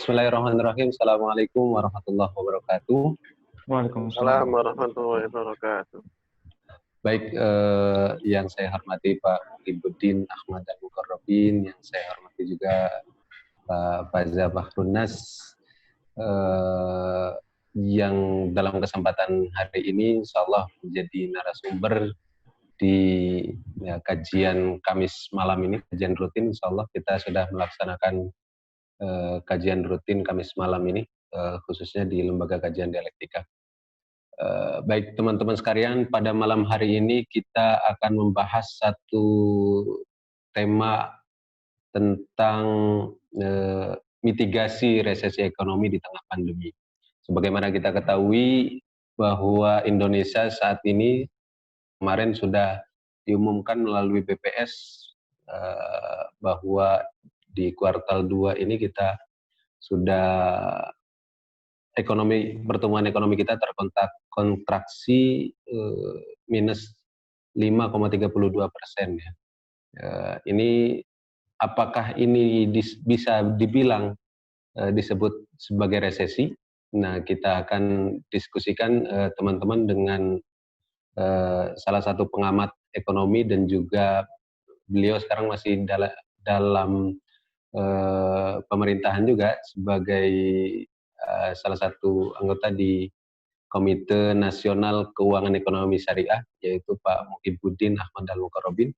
Bismillahirrahmanirrahim. Assalamualaikum warahmatullahi wabarakatuh. Waalaikumsalam warahmatullahi wabarakatuh. Baik, yang saya hormati Pak Muhibbuddin Ahmad Al-Mukarrabin, yang saya hormati juga Pak Faza Bahrunnas, yang dalam kesempatan hari ini insya Allah menjadi narasumber di kajian Kamis malam ini, kajian rutin. Insya Allah kita sudah melaksanakan kajian rutin Kamis malam ini, khususnya di Lembaga Kajian Dialektika. Baik teman-teman sekalian, pada malam hari ini kita akan membahas satu tema tentang mitigasi resesi ekonomi di tengah pandemi. Sebagaimana kita ketahui bahwa Indonesia saat ini kemarin sudah diumumkan melalui BPS bahwa di kuartal 2 ini kita sudah pertumbuhan ekonomi kita terkontraksi minus 5,32%. Ya. Ini apakah ini bisa dibilang disebut sebagai resesi? Nah, kita akan diskusikan teman-teman dengan salah satu pengamat ekonomi dan juga beliau sekarang masih dalam pemerintahan juga sebagai salah satu anggota di Komite Nasional Keuangan Ekonomi Syariah, yaitu Pak Muhibbuddin Ahmad Al-Mukarrabin,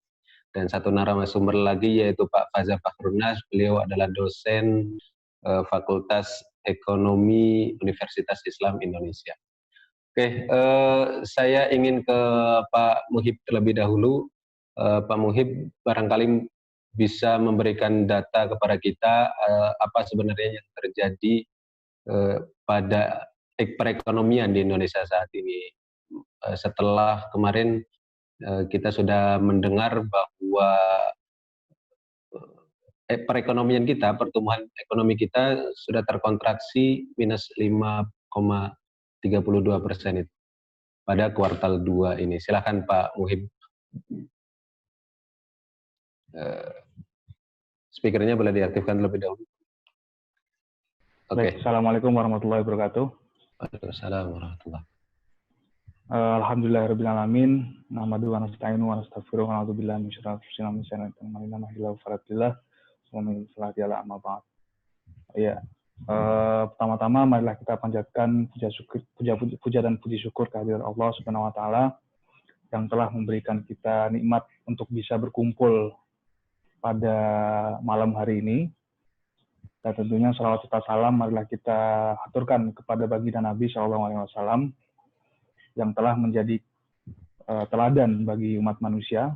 dan satu narasumber lagi yaitu Pak Faza Bahrunnas. Beliau adalah dosen Fakultas Ekonomi Universitas Islam Indonesia. Oke, saya ingin ke Pak Muhib terlebih dahulu. Pak Muhib barangkali bisa memberikan data kepada kita apa sebenarnya yang terjadi pada perekonomian di Indonesia saat ini. Setelah kemarin kita sudah mendengar bahwa perekonomian kita, pertumbuhan ekonomi kita sudah terkontraksi minus 5,32% itu pada kuartal 2 ini. Silakan Pak Muhib. Speakernya boleh diaktifkan terlebih dahulu. Oke. Assalamualaikum warahmatullahi wabarakatuh. Waalaikumsalam warahmatullahi wabarakatuh. Alhamdulillahirabbil alamin. Nahmaduhu wa nasta'inu wa nastaghfiruh wa na'udzu billahi min syururi anfusina wa min sayyiati a'malina. Ya. Pertama-tama marilah kita panjatkan puja dan puji syukur kehadirat Allah Subhanahu wa taala yang telah memberikan kita nikmat untuk bisa berkumpul pada malam hari ini. Dan tentunya salawat serta salam marilah kita aturkan kepada baginda Nabi SAW yang telah menjadi teladan bagi umat manusia,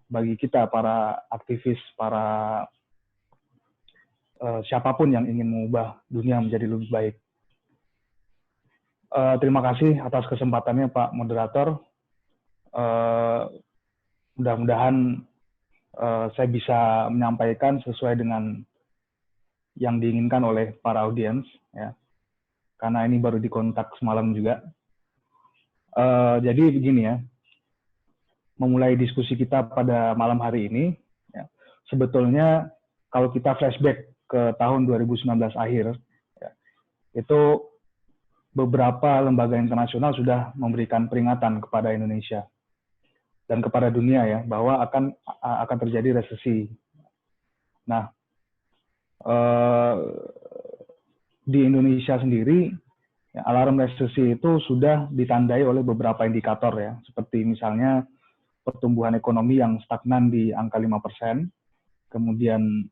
bagi kita para aktivis, para siapapun yang ingin mengubah dunia menjadi lebih baik. Terima kasih atas kesempatannya Pak Moderator. Mudah-mudahan saya bisa menyampaikan sesuai dengan yang diinginkan oleh para audiens, ya. Karena ini baru dikontak semalam juga. Jadi begini ya, memulai diskusi kita pada malam hari ini, ya, sebetulnya kalau kita flashback ke tahun 2019 akhir, ya, itu beberapa lembaga internasional sudah memberikan peringatan kepada Indonesia dan kepada dunia ya bahwa akan terjadi resesi. Nah, di Indonesia sendiri ya, alarm resesi itu sudah ditandai oleh beberapa indikator ya, seperti misalnya pertumbuhan ekonomi yang stagnan di angka 5%, kemudian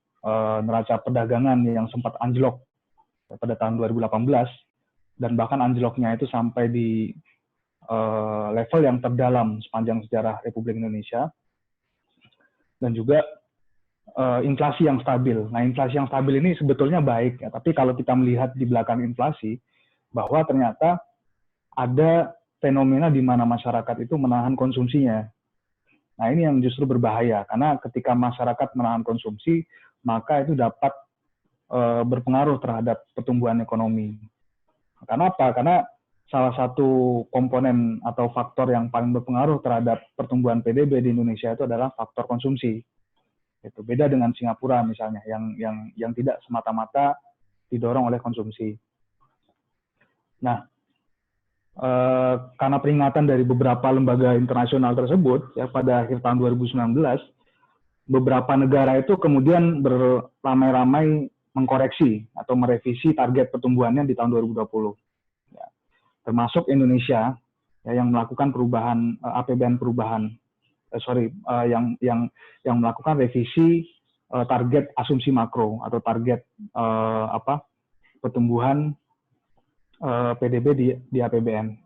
neraca perdagangan yang sempat anjlok pada tahun 2018 dan bahkan anjloknya itu sampai di level yang terdalam sepanjang sejarah Republik Indonesia, dan juga inflasi yang stabil. Nah, inflasi yang stabil ini sebetulnya baik, ya, tapi kalau kita melihat di belakang inflasi, bahwa ternyata ada fenomena di mana masyarakat itu menahan konsumsinya. Nah, ini yang justru berbahaya, karena ketika masyarakat menahan konsumsi, maka itu dapat berpengaruh terhadap pertumbuhan ekonomi. Karena apa? Karena salah satu komponen atau faktor yang paling berpengaruh terhadap pertumbuhan PDB di Indonesia itu adalah faktor konsumsi. Itu beda dengan Singapura misalnya, yang tidak semata-mata didorong oleh konsumsi. Nah, karena peringatan dari beberapa lembaga internasional tersebut, ya pada akhir tahun 2019, beberapa negara itu kemudian beramai-ramai mengkoreksi atau merevisi target pertumbuhannya di tahun 2020. Ya, termasuk Indonesia ya, yang melakukan perubahan APBN perubahan, yang melakukan revisi target asumsi makro atau target pertumbuhan PDB di APBN.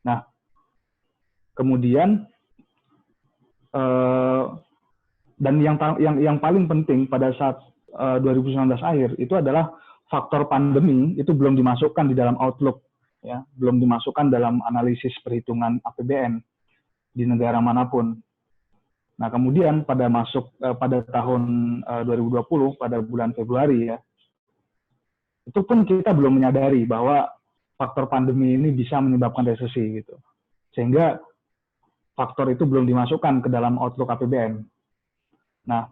Nah, kemudian dan yang paling penting pada saat 2019 akhir itu adalah faktor pandemi itu belum dimasukkan di dalam outlook, ya, belum dimasukkan dalam analisis perhitungan APBN di negara manapun. Nah, kemudian pada tahun 2020 pada bulan Februari, ya, itu pun kita belum menyadari bahwa faktor pandemi ini bisa menyebabkan resesi gitu. Sehingga faktor itu belum dimasukkan ke dalam outlook APBN. Nah,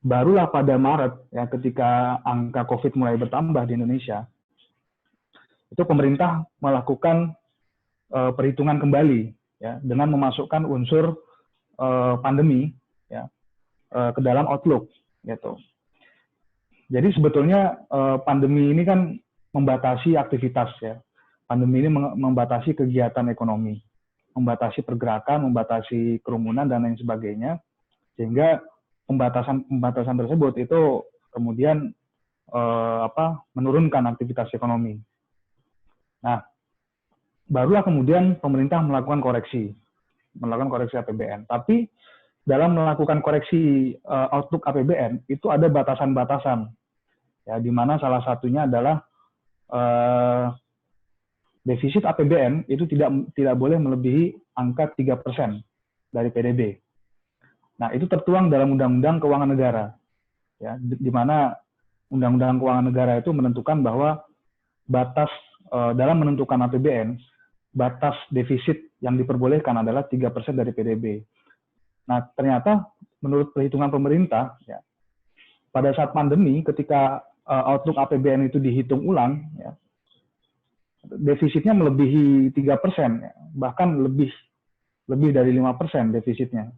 barulah pada Maret ya, ketika angka COVID mulai bertambah di Indonesia, itu pemerintah melakukan perhitungan kembali ya, dengan memasukkan unsur pandemi ya, ke dalam outlook gitu. Jadi sebetulnya pandemi ini kan membatasi aktivitas ya. Pandemi ini membatasi kegiatan ekonomi, membatasi pergerakan, membatasi kerumunan dan lain sebagainya. Sehingga pembatasan tersebut itu kemudian menurunkan aktivitas ekonomi. Nah, barulah kemudian pemerintah melakukan koreksi APBN. Tapi dalam melakukan koreksi outlook APBN itu ada batasan-batasan, ya, di mana salah satunya adalah defisit APBN itu tidak boleh melebihi angka 3% dari PDB. Nah, itu tertuang dalam Undang-Undang Keuangan Negara, ya, di mana Undang-Undang Keuangan Negara itu menentukan bahwa batas dalam menentukan APBN, batas defisit yang diperbolehkan adalah 3% dari PDB. Nah, ternyata menurut perhitungan pemerintah, ya, pada saat pandemi, ketika outlook APBN itu dihitung ulang, ya, defisitnya melebihi 3%, ya, bahkan lebih dari 5% defisitnya.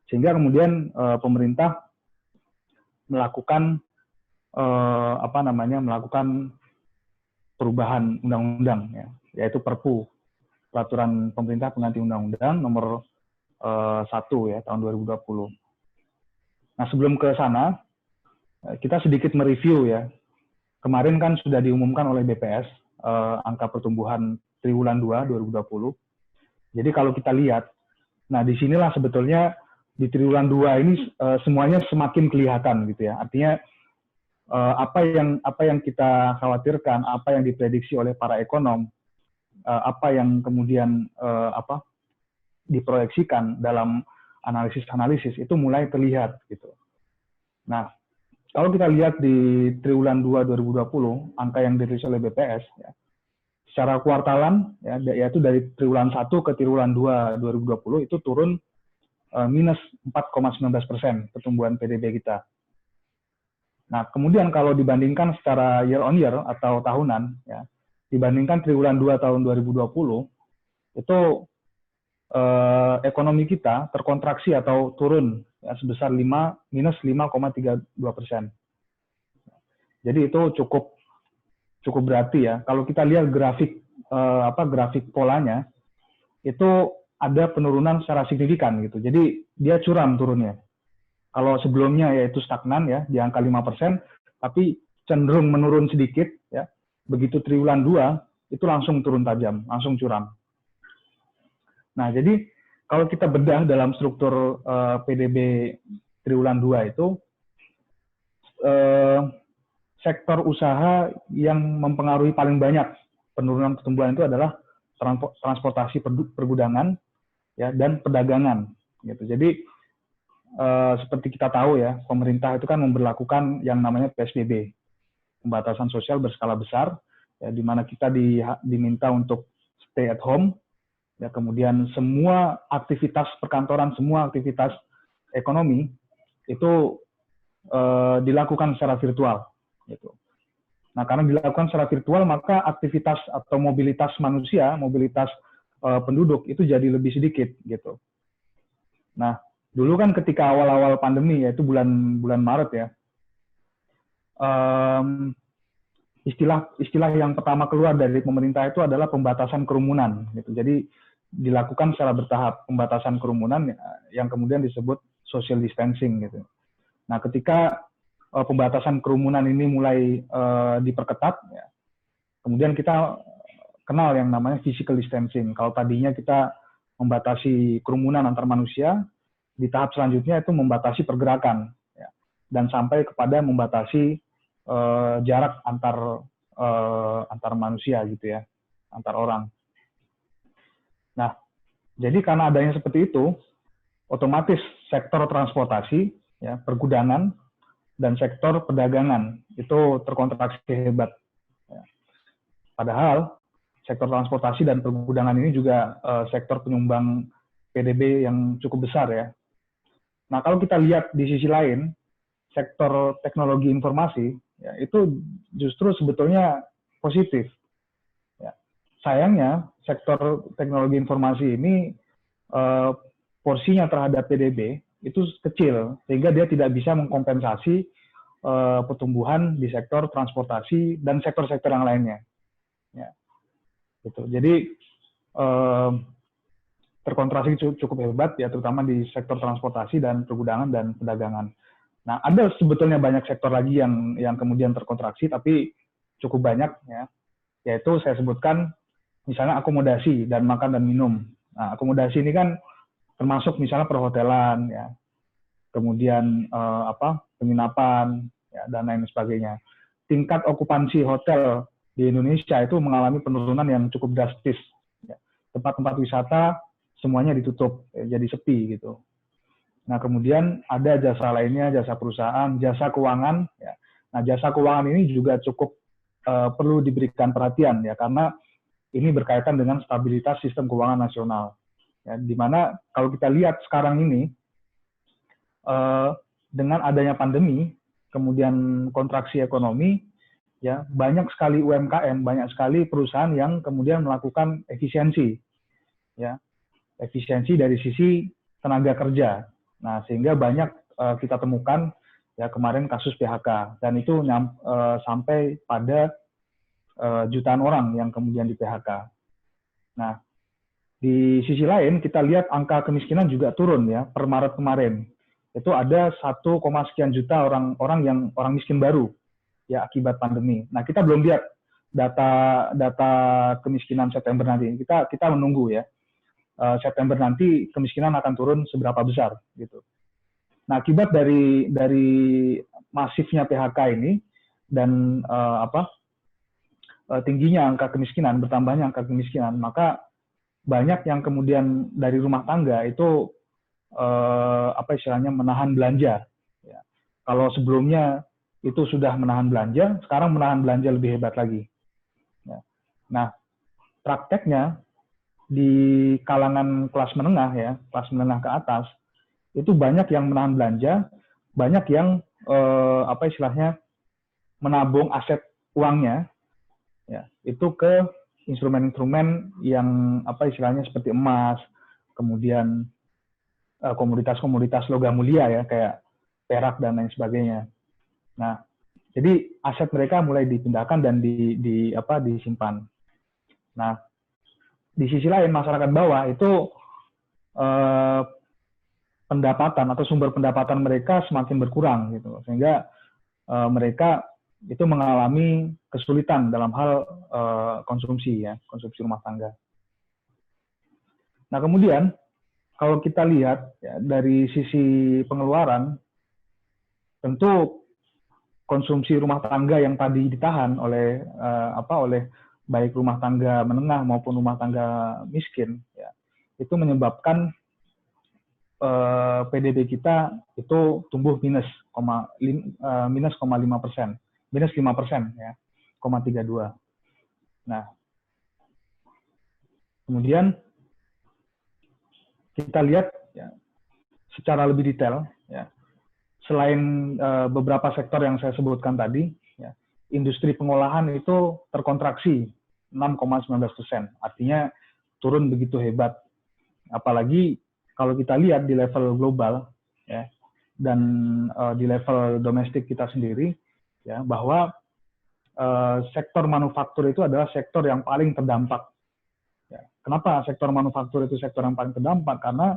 Sehingga kemudian pemerintah melakukan melakukan perubahan undang-undang, ya, yaitu Perpu, Peraturan Pemerintah Pengganti Undang-Undang Nomor 1 ya tahun 2020. Nah, sebelum ke sana kita sedikit mereview ya. Kemarin kan sudah diumumkan oleh BPS angka pertumbuhan triwulan 2 2020. Jadi kalau kita lihat, nah disinilah sebetulnya di triwulan 2 ini semuanya semakin kelihatan gitu ya. Artinya apa yang kita khawatirkan, apa yang diprediksi oleh para ekonom, apa yang kemudian diproyeksikan dalam analisis itu mulai terlihat gitu. Nah, kalau kita lihat di triwulan 2 2020, angka yang dirilis oleh BPS ya, secara kuartalan ya, yaitu dari triwulan 1 ke triwulan 2 2020 itu turun minus 4,19% pertumbuhan PDB kita. Nah, kemudian kalau dibandingkan secara year on year atau tahunan ya, dibandingkan triwulan 2 tahun 2020 itu ekonomi kita terkontraksi atau turun ya, sebesar minus 5,32%. Jadi itu cukup berarti ya. Kalau kita lihat grafik polanya itu ada penurunan secara signifikan gitu. Jadi dia curam turunnya. Kalau sebelumnya yaitu stagnan ya di angka 5%, tapi cenderung menurun sedikit ya. Begitu triwulan 2 itu langsung turun tajam, langsung curam. Nah, jadi kalau kita bedah dalam struktur PDB triwulan 2 itu, sektor usaha yang mempengaruhi paling banyak penurunan pertumbuhan itu adalah transportasi pergudangan ya, dan perdagangan. Gitu. Jadi, seperti kita tahu ya, pemerintah itu kan memberlakukan yang namanya PSBB, pembatasan sosial berskala besar, ya, di mana kita diminta untuk stay at home, ya, kemudian semua aktivitas perkantoran, semua aktivitas ekonomi itu dilakukan secara virtual. Gitu. Nah, karena dilakukan secara virtual, maka aktivitas atau mobilitas manusia, mobilitas penduduk itu jadi lebih sedikit gitu. Nah, dulu kan ketika awal-awal pandemi, yaitu bulan Maret ya, istilah yang pertama keluar dari pemerintah itu adalah pembatasan kerumunan gitu. Jadi dilakukan secara bertahap pembatasan kerumunan yang kemudian disebut social distancing gitu. Nah, ketika pembatasan kerumunan ini mulai diperketat ya, kemudian kita kenal yang namanya physical distancing. Kalau tadinya kita membatasi kerumunan antar manusia, di tahap selanjutnya itu membatasi pergerakan ya, dan sampai kepada membatasi jarak antar manusia gitu ya, antar orang. Nah, jadi karena adanya seperti itu, otomatis sektor transportasi, ya, pergudangan, dan sektor perdagangan itu terkontraksi hebat. Ya. Padahal sektor transportasi dan pergudangan ini juga sektor penyumbang PDB yang cukup besar ya. Nah, kalau kita lihat di sisi lain, sektor teknologi informasi ya, itu justru sebetulnya positif. Ya. Sayangnya sektor teknologi informasi ini porsinya terhadap PDB itu kecil, sehingga dia tidak bisa mengkompensasi pertumbuhan di sektor transportasi dan sektor-sektor yang lainnya. Ya. Gitu. Jadi terkontraksi cukup hebat ya, terutama di sektor transportasi dan pergudangan dan perdagangan. Nah, ada sebetulnya banyak sektor lagi yang kemudian terkontraksi, tapi cukup banyak ya, yaitu saya sebutkan misalnya akomodasi dan makan dan minum. Nah, akomodasi ini kan termasuk misalnya perhotelan ya, kemudian penginapan ya, dan lain sebagainya. Tingkat okupansi hotel di Indonesia itu mengalami penurunan yang cukup drastis. Ya. Tempat-tempat wisata semuanya ditutup, jadi sepi gitu. Nah, kemudian ada jasa lainnya, jasa perusahaan, jasa keuangan. Ya. Nah, jasa keuangan ini juga cukup perlu diberikan perhatian ya, karena ini berkaitan dengan stabilitas sistem keuangan nasional. Ya, di mana kalau kita lihat sekarang ini, dengan adanya pandemi, kemudian kontraksi ekonomi, ya banyak sekali UMKM, banyak sekali perusahaan yang kemudian melakukan efisiensi, ya. Efisiensi dari sisi tenaga kerja. Nah, sehingga banyak kita temukan ya kemarin kasus PHK, dan itu sampai pada jutaan orang yang kemudian di PHK. Nah, di sisi lain kita lihat angka kemiskinan juga turun ya per Maret kemarin. Itu ada 1, sekian juta orang miskin baru ya akibat pandemi. Nah, kita belum lihat data kemiskinan September nanti. Kita menunggu ya. September nanti kemiskinan akan turun seberapa besar gitu. Nah, akibat dari masifnya PHK ini dan tingginya angka kemiskinan, bertambahnya angka kemiskinan, maka banyak yang kemudian dari rumah tangga itu menahan belanja. Ya. Kalau sebelumnya itu sudah menahan belanja, sekarang menahan belanja lebih hebat lagi. Ya. Nah, prakteknya di kalangan kelas menengah ya, kelas menengah ke atas, itu banyak yang menahan belanja, banyak yang menabung aset uangnya, ya, itu ke instrumen-instrumen yang seperti emas, kemudian komoditas-komoditas logam mulia ya, kayak perak dan lain sebagainya. Nah, jadi aset mereka mulai dipindahkan dan disimpan. Nah, di sisi lain masyarakat bawah itu pendapatan atau sumber pendapatan mereka semakin berkurang gitu, sehingga mereka itu mengalami kesulitan dalam hal konsumsi rumah tangga. Nah, kemudian kalau kita lihat ya, dari sisi pengeluaran, tentu konsumsi rumah tangga yang tadi ditahan oleh baik rumah tangga menengah maupun rumah tangga miskin, ya, itu menyebabkan PDB kita itu tumbuh minus 5%, ya, 0,32. Nah, kemudian kita lihat ya, secara lebih detail, ya, selain beberapa sektor yang saya sebutkan tadi, ya, industri pengolahan itu terkontraksi 6,19%. Artinya turun begitu hebat. Apalagi kalau kita lihat di level global ya, dan di level domestik kita sendiri ya, bahwa sektor manufaktur itu adalah sektor yang paling terdampak. Ya. Kenapa sektor manufaktur itu sektor yang paling terdampak? Karena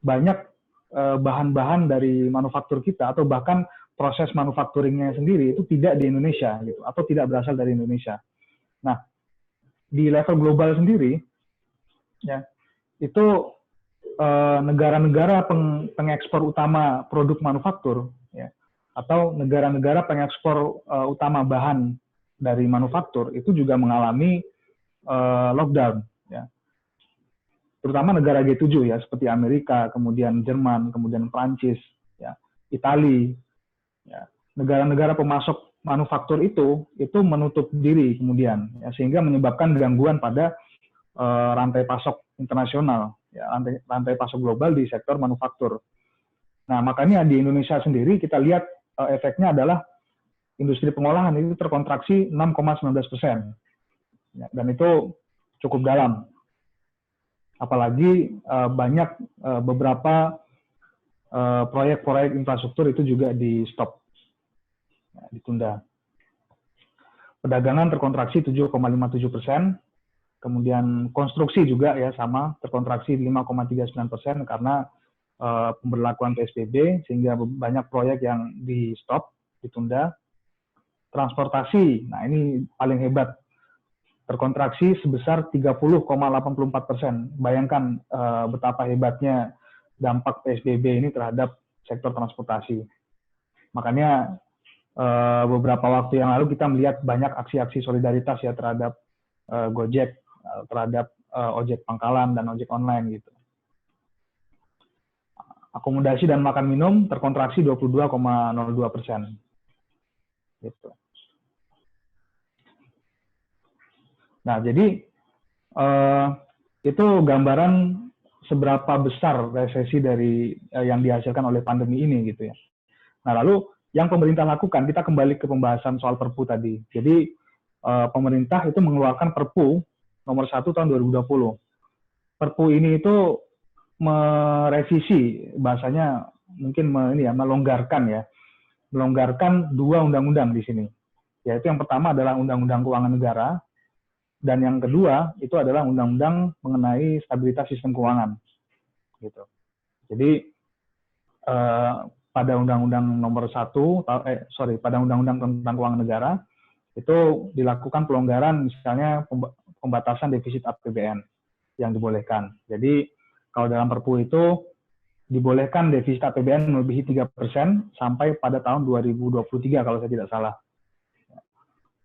banyak bahan-bahan dari manufaktur kita atau bahkan proses manufakturingnya sendiri itu tidak di Indonesia gitu, atau tidak berasal dari Indonesia. Nah, di level global sendiri ya, itu negara-negara pengekspor utama produk manufaktur ya, atau negara-negara pengekspor utama bahan dari manufaktur itu juga mengalami lockdown ya. Terutama negara G7 ya, seperti Amerika, kemudian Jerman, kemudian Prancis ya, Italia ya. Negara-negara pemasok manufaktur itu menutup diri kemudian ya, sehingga menyebabkan gangguan pada rantai pasok internasional ya, rantai pasok global di sektor manufaktur. Nah, makanya di Indonesia sendiri kita lihat efeknya adalah industri pengolahan itu terkontraksi 6,19%. Ya, dan itu cukup dalam. Apalagi banyak beberapa proyek-proyek infrastruktur itu juga di stop, ya, ditunda. Perdagangan terkontraksi 7,57%, kemudian konstruksi juga ya sama, terkontraksi 5,39% karena pemberlakuan PSBB, sehingga banyak proyek yang di stop, ditunda. Transportasi, nah ini paling hebat, terkontraksi sebesar 30,84%. Bayangkan betapa hebatnya dampak PSBB ini terhadap sektor transportasi. Makanya beberapa waktu yang lalu kita melihat banyak aksi-aksi solidaritas ya terhadap Gojek, terhadap ojek pangkalan dan ojek online gitu. Akomodasi dan makan minum terkontraksi 22,02%. Gitu. Nah, jadi itu gambaran seberapa besar resesi dari yang dihasilkan oleh pandemi ini gitu ya. Nah, lalu yang pemerintah lakukan, kita kembali ke pembahasan soal Perpu tadi. Jadi pemerintah itu mengeluarkan Perpu nomor 1 tahun 2020. Perpu ini itu merevisi, bahasanya mungkin melonggarkan dua undang-undang di sini. Yaitu yang pertama adalah Undang-Undang Keuangan Negara, dan yang kedua itu adalah undang-undang mengenai stabilitas sistem keuangan, gitu. Jadi pada undang-undang nomor 1, pada undang-undang tentang keuangan negara itu dilakukan pelonggaran, misalnya pembatasan defisit APBN yang dibolehkan. Jadi kalau dalam Perpu itu dibolehkan defisit APBN melebihi 3% sampai pada tahun 2023 kalau saya tidak salah.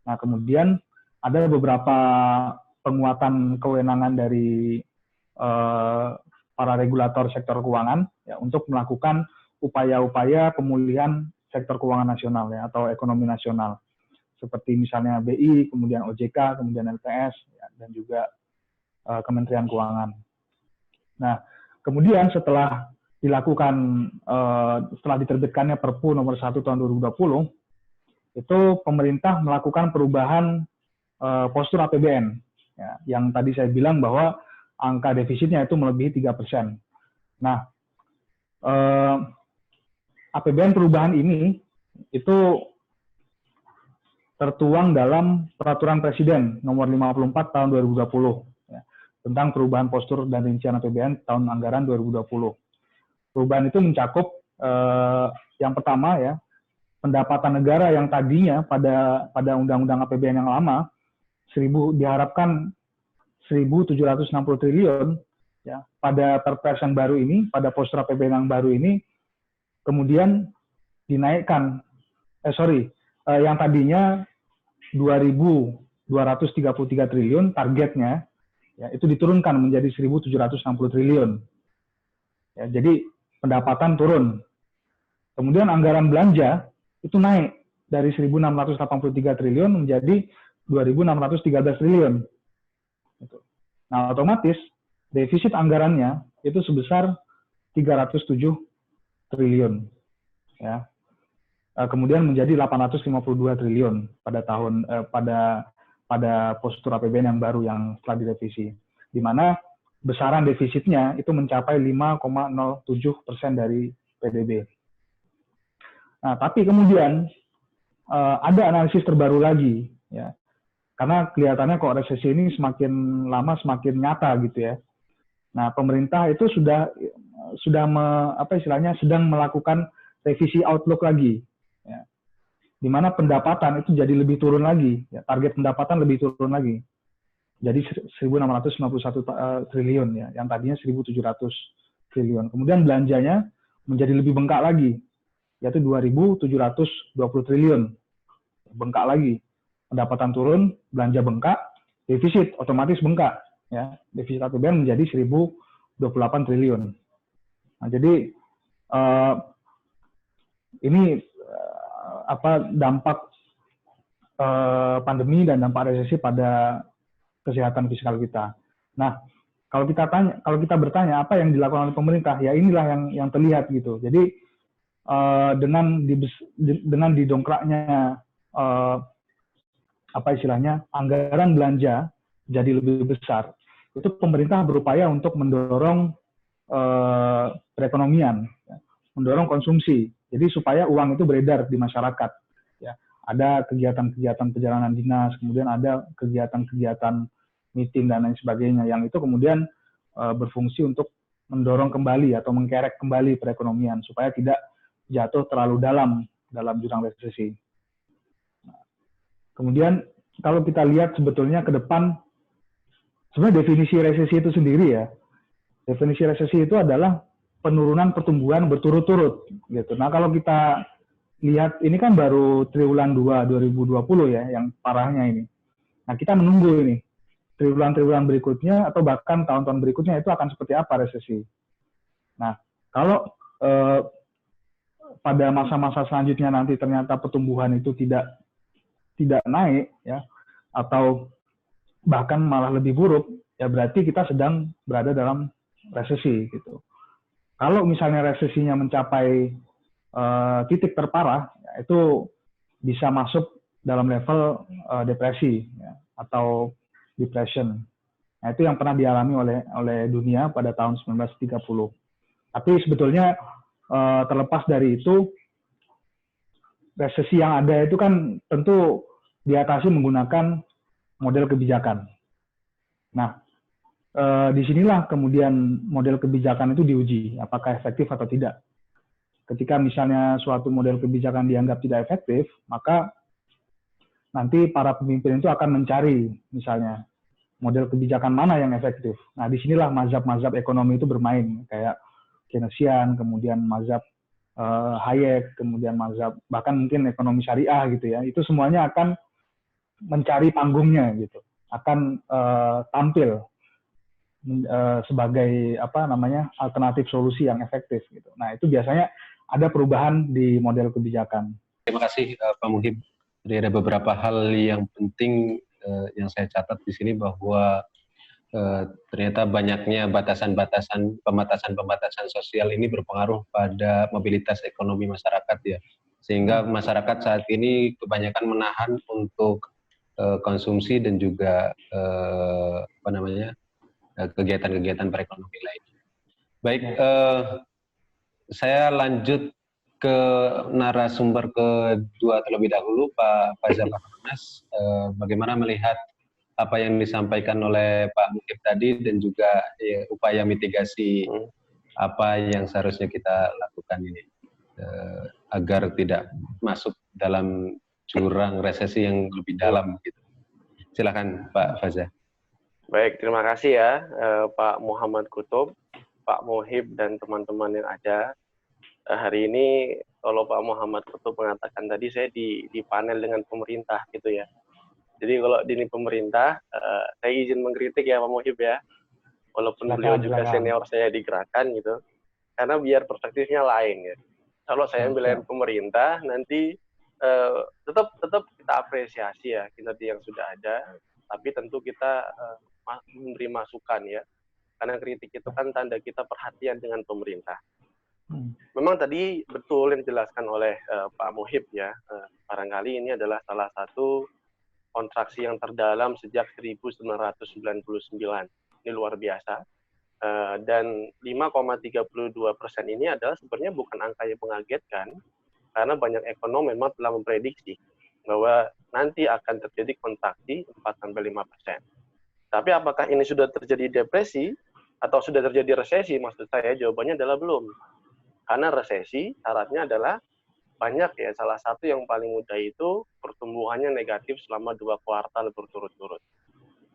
Nah, kemudian ada beberapa penguatan kewenangan dari para regulator sektor keuangan ya, untuk melakukan upaya-upaya pemulihan sektor keuangan nasional ya, atau ekonomi nasional, seperti misalnya BI, kemudian OJK, kemudian LPS ya, dan juga Kementerian Keuangan. Nah, kemudian setelah diterbitkannya Perpu nomor 1 tahun 2020, itu pemerintah melakukan perubahan postur APBN, ya, yang tadi saya bilang bahwa angka defisitnya itu melebihi 3%. Nah, APBN perubahan ini itu tertuang dalam Peraturan Presiden nomor 54 tahun 2020 ya, tentang perubahan postur dan rincian APBN tahun anggaran 2020. Perubahan itu mencakup yang pertama ya, pendapatan negara yang tadinya pada Undang-Undang APBN yang lama diharapkan 1.760 triliun ya, pada Perpres yang baru ini, pada postur APBN yang baru ini kemudian dinaikkan yang tadinya 2.233 triliun targetnya ya, itu diturunkan menjadi 1.760 triliun. Ya, jadi pendapatan turun. Kemudian anggaran belanja itu naik dari 1.683 triliun menjadi 2.613 triliun. Nah, otomatis defisit anggarannya itu sebesar 307 triliun. Ya. kemudian menjadi 852 triliun pada pada postur APBN yang baru yang setelah direvisi, di mana besaran defisitnya itu mencapai 5,07% dari PDB. Nah, tapi kemudian ada analisis terbaru lagi, ya, karena kelihatannya kok resesi ini semakin lama semakin nyata gitu ya. Nah, pemerintah itu sudah sedang melakukan revisi outlook lagi, ya, di mana pendapatan itu jadi lebih turun lagi, ya, target pendapatan lebih turun lagi, jadi 1.651 triliun, ya, yang tadinya 1.700 triliun. Kemudian belanjanya menjadi lebih bengkak lagi, yaitu 2.720 triliun, bengkak lagi. Pendapatan turun, belanja bengkak, defisit otomatis bengkak, ya, defisit APBN menjadi 1.028 triliun. Nah, jadi ini dampak pandemi dan dampak resesi pada kesehatan fiskal kita. Nah, kalau kita bertanya apa yang dilakukan oleh pemerintah, ya inilah yang terlihat gitu. Jadi dengan didongkraknya anggaran belanja jadi lebih besar, itu pemerintah berupaya untuk mendorong perekonomian, ya, mendorong konsumsi. Jadi supaya uang itu beredar di masyarakat. Ya. Ada kegiatan-kegiatan perjalanan dinas, kemudian ada kegiatan-kegiatan meeting dan lain sebagainya, yang itu kemudian berfungsi untuk mendorong kembali atau mengkerek kembali perekonomian supaya tidak jatuh terlalu dalam jurang resesi. Kemudian kalau kita lihat sebetulnya ke depan, sebenarnya definisi resesi itu sendiri ya. Definisi resesi itu adalah penurunan pertumbuhan berturut-turut gitu. Nah, kalau kita lihat ini kan baru triwulan 2 2020 ya yang parahnya ini. Nah, kita menunggu ini triwulan-triwulan berikutnya atau bahkan tahun-tahun berikutnya itu akan seperti apa resesi. Nah, kalau pada masa-masa selanjutnya nanti ternyata pertumbuhan itu tidak naik ya, atau bahkan malah lebih buruk, ya berarti kita sedang berada dalam resesi gitu. Kalau misalnya resesinya mencapai titik terparah, ya, itu bisa masuk dalam level depresi ya, atau depression. Nah, itu yang pernah dialami oleh dunia pada tahun 1930. Tapi sebetulnya terlepas dari itu, resesi yang ada itu kan tentu diatasi menggunakan model kebijakan. Nah, disinilah kemudian model kebijakan itu diuji, apakah efektif atau tidak. Ketika misalnya suatu model kebijakan dianggap tidak efektif, maka nanti para pemimpin itu akan mencari misalnya model kebijakan mana yang efektif. Nah, disinilah mazhab-mazhab ekonomi itu bermain, kayak Keynesian, kemudian mazhab Hayek, kemudian mazhab bahkan mungkin ekonomi syariah gitu ya. Itu semuanya akan mencari panggungnya gitu, akan tampil sebagai alternatif solusi yang efektif gitu. Nah, itu biasanya ada perubahan di model kebijakan. Terima kasih Pak Muhib. Jadi ada beberapa hal yang penting yang saya catat di sini, bahwa ternyata banyaknya pembatasan sosial ini berpengaruh pada mobilitas ekonomi masyarakat ya, sehingga masyarakat saat ini kebanyakan menahan untuk konsumsi dan juga kegiatan-kegiatan perekonomian lainnya. Baik, saya lanjut ke narasumber kedua terlebih dahulu, Pak Faizal Rahmanas. Bagaimana melihat apa yang disampaikan oleh Pak Muhib tadi, dan juga upaya mitigasi apa yang seharusnya kita lakukan ini agar tidak masuk dalam jurang resesi yang lebih dalam gitu. Silakan Pak Faizal. Baik, terima kasih ya Pak Muhammad Kutub, Pak Muhib dan teman-teman yang ada. Hari ini kalau Pak Muhammad Kutub mengatakan tadi, saya di panel dengan pemerintah gitu ya. Jadi kalau di pemerintah, saya izin mengkritik ya Pak Muhib ya, walaupun beliau juga senior saya di Gerakan gitu, karena biar perspektifnya lain ya. Kalau saya ambil pemerintah, nanti tetap kita apresiasi ya kinerja yang sudah ada, tapi tentu kita memberi masukan ya, karena kritik itu kan tanda kita perhatian dengan pemerintah. Memang tadi betul yang dijelaskan oleh Pak Muhib ya. Barangkali ini adalah salah satu kontraksi yang terdalam sejak 1999. Ini luar biasa. Dan 5,32% ini adalah sebenarnya bukan angka yang mengagetkan, karena banyak ekonom memang telah memprediksi bahwa nanti akan terjadi kontraksi 4-5%. Tapi apakah ini sudah terjadi depresi atau sudah terjadi resesi? Maksud saya jawabannya adalah belum. Karena resesi syaratnya adalah banyak ya, salah satu yang paling mudah itu pertumbuhannya negatif selama 2 kuartal berturut-turut.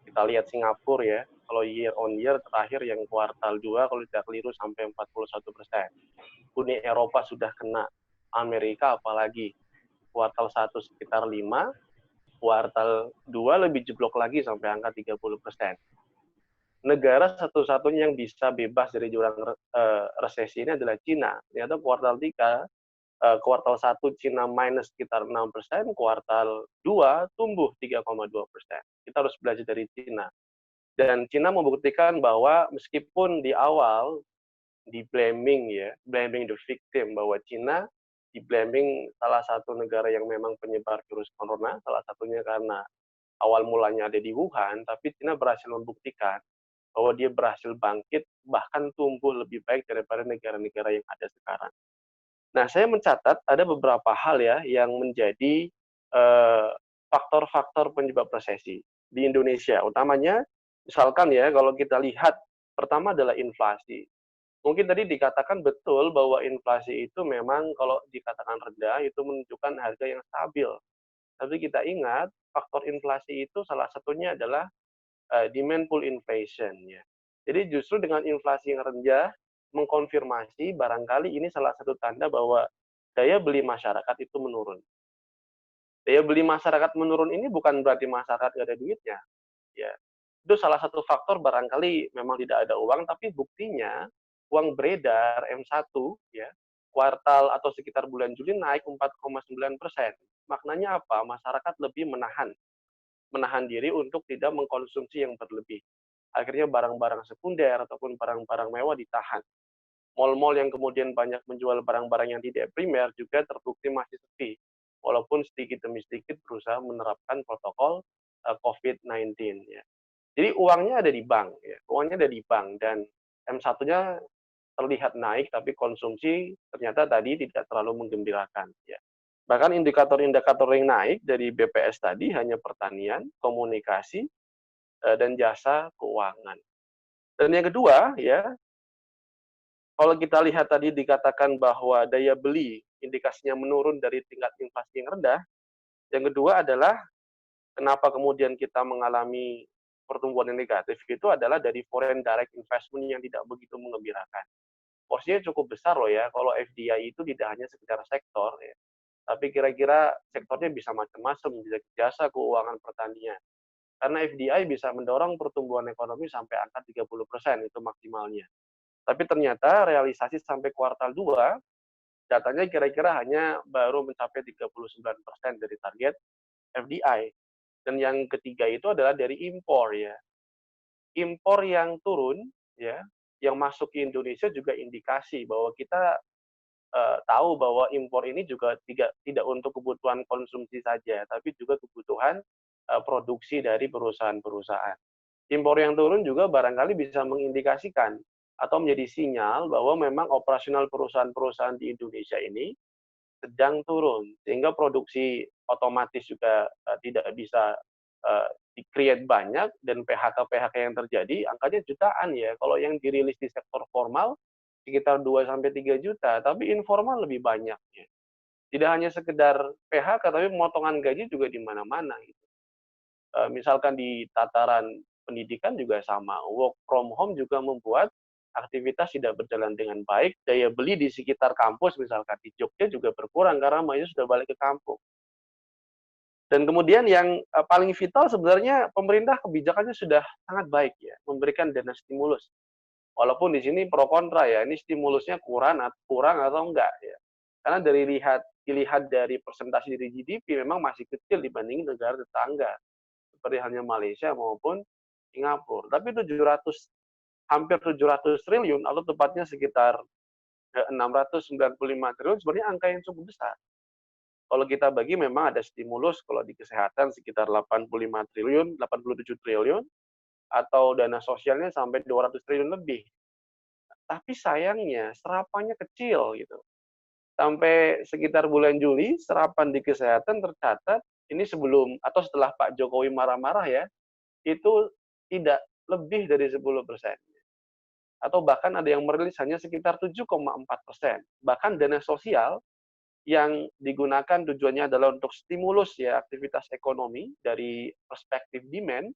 Kita lihat Singapura ya, kalau year on year terakhir yang kuartal 2 kalau tidak keliru sampai 41%. Uni Eropa sudah kena, Amerika apalagi kuartal 1 sekitar 5, kuartal 2 lebih jeblok lagi sampai angka 30%. Negara satu-satunya yang bisa bebas dari jurang resesi ini adalah Cina. Ternyata kuartal 3, kuartal 1 Cina minus sekitar 6%, kuartal 2 tumbuh 3,2%. Kita harus belajar dari Cina. Dan Cina membuktikan bahwa meskipun di awal di-blaming ya, blaming the victim, bahwa Cina di-blaming salah satu negara yang memang penyebar virus corona, salah satunya karena awal mulanya ada di Wuhan, tapi Cina berhasil membuktikan bahwa dia berhasil bangkit, bahkan tumbuh lebih baik daripada negara-negara yang ada sekarang. Nah, saya mencatat ada beberapa hal ya yang menjadi faktor-faktor penyebab resesi di Indonesia. Utamanya, misalkan ya, kalau kita lihat, pertama adalah inflasi. Mungkin tadi dikatakan betul bahwa inflasi itu memang kalau dikatakan rendah, itu menunjukkan harga yang stabil. Tapi kita ingat, faktor inflasi itu salah satunya adalah demand pull inflation ya. Jadi justru dengan inflasi yang rendah mengkonfirmasi barangkali ini salah satu tanda bahwa daya beli masyarakat itu menurun. Daya beli masyarakat menurun ini bukan berarti masyarakat nggak ada duitnya, ya. Itu salah satu faktor barangkali memang tidak ada uang, tapi buktinya uang beredar M1 ya, kuartal atau sekitar bulan Juli naik 4,9%. Maknanya apa? Masyarakat lebih menahan diri untuk tidak mengkonsumsi yang berlebih. Akhirnya barang-barang sekunder ataupun barang-barang mewah ditahan. Mal-mal yang kemudian banyak menjual barang-barang yang tidak primer juga terbukti masih sepi, walaupun sedikit demi sedikit berusaha menerapkan protokol COVID-19 ya. Jadi uangnya ada di bank ya, uangnya ada di bank, dan M1-nya terlihat naik tapi konsumsi ternyata tadi tidak terlalu menggembirakan ya. Bahkan indikator-indikator yang naik dari BPS tadi hanya pertanian, komunikasi, dan jasa keuangan. Dan yang kedua ya, kalau kita lihat tadi dikatakan bahwa daya beli indikasinya menurun dari tingkat inflasi yang rendah, yang kedua adalah kenapa kemudian kita mengalami pertumbuhan yang negatif itu adalah dari foreign direct investment yang tidak begitu mengembirakan. Porsinya cukup besar loh ya, kalau FDI itu tidak hanya sekedar sektor ya, tapi kira-kira sektornya bisa macam-macam, bisa jasa keuangan, pertanian. Karena FDI bisa mendorong pertumbuhan ekonomi sampai angka 30% itu maksimalnya. Tapi ternyata realisasi sampai kuartal 2, datanya kira-kira hanya baru mencapai 39% dari target FDI. Dan yang ketiga itu adalah dari impor ya. Impor yang turun ya, yang masuk ke Indonesia juga indikasi bahwa kita tahu bahwa impor ini juga tidak untuk kebutuhan konsumsi saja, tapi juga kebutuhan produksi dari perusahaan-perusahaan. Impor yang turun juga barangkali bisa mengindikasikan atau menjadi sinyal bahwa memang operasional perusahaan-perusahaan di Indonesia ini sedang turun, sehingga produksi otomatis juga tidak bisa di-create banyak, dan PHK-PHK yang terjadi angkanya jutaan ya. Kalau yang dirilis di sektor formal sekitar 2-3 juta, tapi informal lebih banyak ya. Tidak hanya sekedar PHK, tapi pemotongan gaji juga di mana-mana gitu. Misalkan di tataran pendidikan juga sama, work from home juga membuat aktivitas tidak berjalan dengan baik, daya beli di sekitar kampus misalkan di Jogja juga berkurang karena mahasiswa sudah balik ke kampung. Dan kemudian yang paling vital sebenarnya pemerintah kebijakannya sudah sangat baik ya, memberikan dana stimulus. Walaupun di sini pro kontra ya, ini stimulusnya kurang atau enggak ya. Karena dilihat dari persentase dari GDP memang masih kecil dibanding negara tetangga seperti halnya Malaysia maupun Singapura. Tapi hampir 700 triliun atau tepatnya sekitar 695 triliun sebenarnya angka yang cukup besar. Kalau kita bagi memang ada stimulus kalau di kesehatan sekitar 85 triliun, 87 triliun, atau dana sosialnya sampai 200 triliun lebih. Tapi sayangnya serapannya kecil gitu. Sampai sekitar bulan Juli, serapan di kesehatan tercatat ini sebelum atau setelah Pak Jokowi marah-marah ya, itu tidak lebih dari 10%. Atau bahkan ada yang merilis hanya sekitar 7,4%. Bahkan dana sosial yang digunakan tujuannya adalah untuk stimulus ya aktivitas ekonomi dari perspektif demand,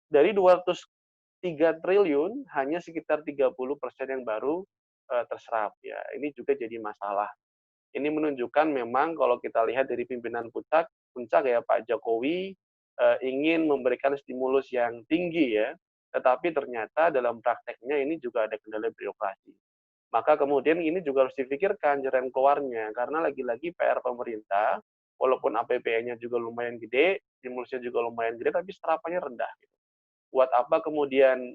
dari 203 triliun hanya sekitar 30% yang baru terserap ya. Ini juga jadi masalah. Ini menunjukkan memang kalau kita lihat dari pimpinan puncak ya Pak Jokowi ingin memberikan stimulus yang tinggi ya, tetapi ternyata dalam prakteknya ini juga ada kendala birokrasi. Maka kemudian ini juga harus dipikirkan jalan keluarnya, karena lagi-lagi PR pemerintah, walaupun APBN-nya juga lumayan gede, stimulusnya juga lumayan gede, tapi serapannya rendah. Gitu. Buat apa kemudian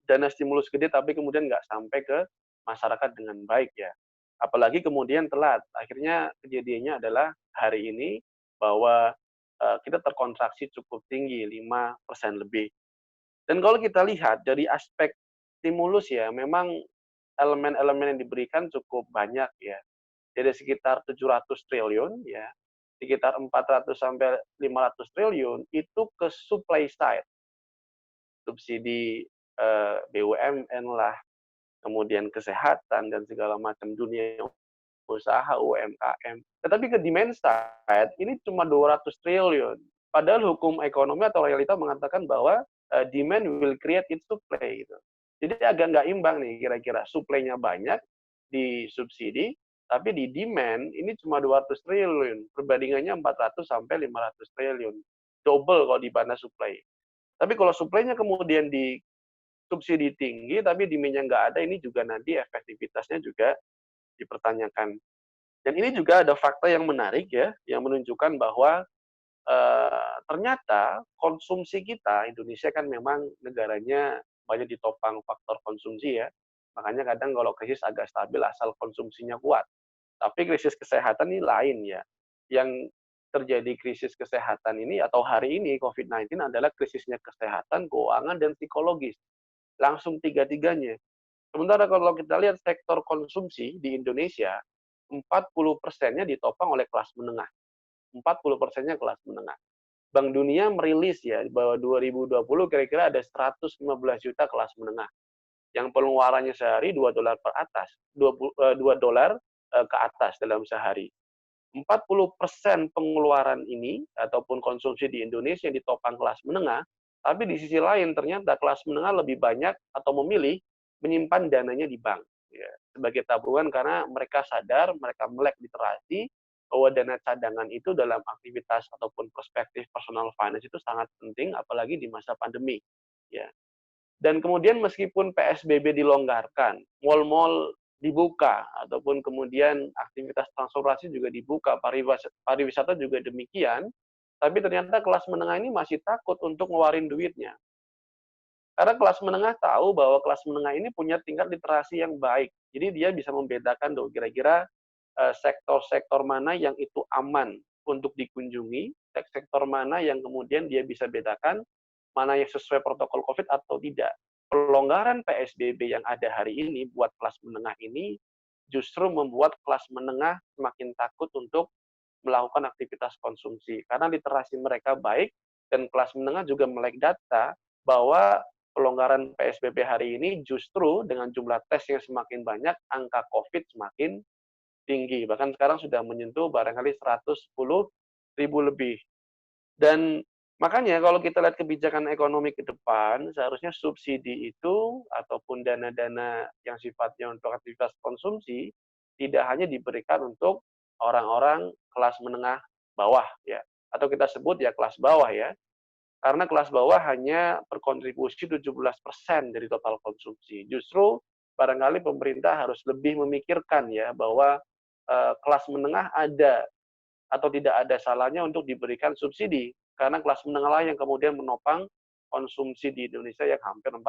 dana stimulus gede, tapi kemudian nggak sampai ke masyarakat dengan baik ya. Apalagi kemudian telat. Akhirnya kejadiannya adalah hari ini bahwa kita terkontraksi cukup tinggi, 5% lebih. Dan kalau kita lihat dari aspek stimulus ya, memang elemen-elemen yang diberikan cukup banyak ya. Jadi sekitar 700 triliun ya, sekitar 400 sampai 500 triliun itu ke supply side. Subsidi BUMN lah, kemudian kesehatan dan segala macam dunia usaha UMKM. Tetapi ke demand side ini cuma 200 triliun. Padahal hukum ekonomi atau realita mengatakan bahwa demand will create its supply gitu. Jadi agak nggak imbang nih kira-kira. Supply-nya banyak di subsidi, tapi di demand ini cuma 200 triliun. Perbandingannya 400 sampai 500 triliun. Double kalau di mana supply. Tapi kalau supply-nya kemudian di subsidi tinggi, tapi demand-nya nggak ada, ini juga nanti efektivitasnya juga dipertanyakan. Dan ini juga ada fakta yang menarik ya, yang menunjukkan bahwa ternyata konsumsi kita, Indonesia kan memang negaranya banyak ditopang faktor konsumsi ya. Makanya kadang kalau krisis agak stabil asal konsumsinya kuat. Tapi krisis kesehatan ini lain ya. Yang terjadi krisis kesehatan ini atau hari ini COVID-19 adalah krisisnya kesehatan, keuangan, dan psikologis. Langsung tiga-tiganya. Sementara kalau kita lihat sektor konsumsi di Indonesia, 40%-nya ditopang oleh kelas menengah. 40%-nya kelas menengah. Bank Dunia merilis ya bahwa 2020 kira-kira ada 115 juta kelas menengah. Yang pengeluarannya sehari $2 per atas, $2 ke atas dalam sehari. 40% pengeluaran ini ataupun konsumsi di Indonesia yang ditopang kelas menengah, tapi di sisi lain ternyata kelas menengah lebih banyak atau memilih menyimpan dananya di bank ya, sebagai tabungan karena mereka sadar, mereka melek literasi bahwa dana cadangan itu dalam aktivitas ataupun perspektif personal finance itu sangat penting apalagi di masa pandemi ya. Dan kemudian meskipun PSBB dilonggarkan, mal-mal dibuka ataupun kemudian aktivitas transportasi juga dibuka, pariwisata juga demikian, tapi ternyata kelas menengah ini masih takut untuk ngeluarin duitnya. Karena kelas menengah tahu bahwa kelas menengah ini punya tingkat literasi yang baik. Jadi dia bisa membedakan tuh kira-kira sektor-sektor mana yang itu aman untuk dikunjungi, sektor mana yang kemudian dia bisa bedakan mana yang sesuai protokol COVID atau tidak. Pelonggaran PSBB yang ada hari ini buat kelas menengah ini justru membuat kelas menengah semakin takut untuk melakukan aktivitas konsumsi. Karena literasi mereka baik dan kelas menengah juga melek data bahwa pelonggaran PSBB hari ini justru dengan jumlah tes yang semakin banyak, angka COVID semakin tinggi. Bahkan sekarang sudah menyentuh barangkali 110.000 lebih. Dan makanya kalau kita lihat kebijakan ekonomi ke depan, seharusnya subsidi itu ataupun dana-dana yang sifatnya untuk aktivitas konsumsi tidak hanya diberikan untuk orang-orang kelas menengah bawah ya, atau kita sebut ya kelas bawah ya. Karena kelas bawah hanya berkontribusi 17% dari total konsumsi. Justru barangkali pemerintah harus lebih memikirkan ya bahwa kelas menengah ada atau tidak ada salahnya untuk diberikan subsidi karena kelas menengah lah yang kemudian menopang konsumsi di Indonesia yang hampir 40%.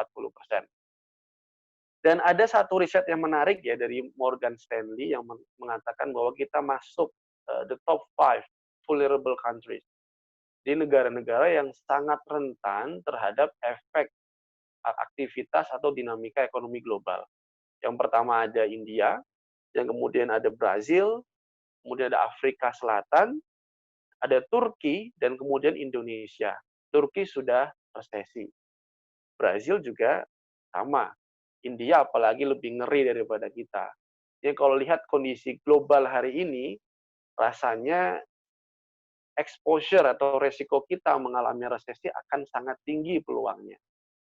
Dan ada satu riset yang menarik ya dari Morgan Stanley yang mengatakan bahwa kita masuk the top 5 vulnerable countries di negara-negara yang sangat rentan terhadap efek aktivitas atau dinamika ekonomi global. Yang pertama ada India, yang kemudian ada Brazil, kemudian ada Afrika Selatan, ada Turki, dan kemudian Indonesia. Turki sudah resesi. Brazil juga sama. India apalagi lebih ngeri daripada kita. Jadi kalau lihat kondisi global hari ini, rasanya exposure atau resiko kita mengalami resesi akan sangat tinggi peluangnya.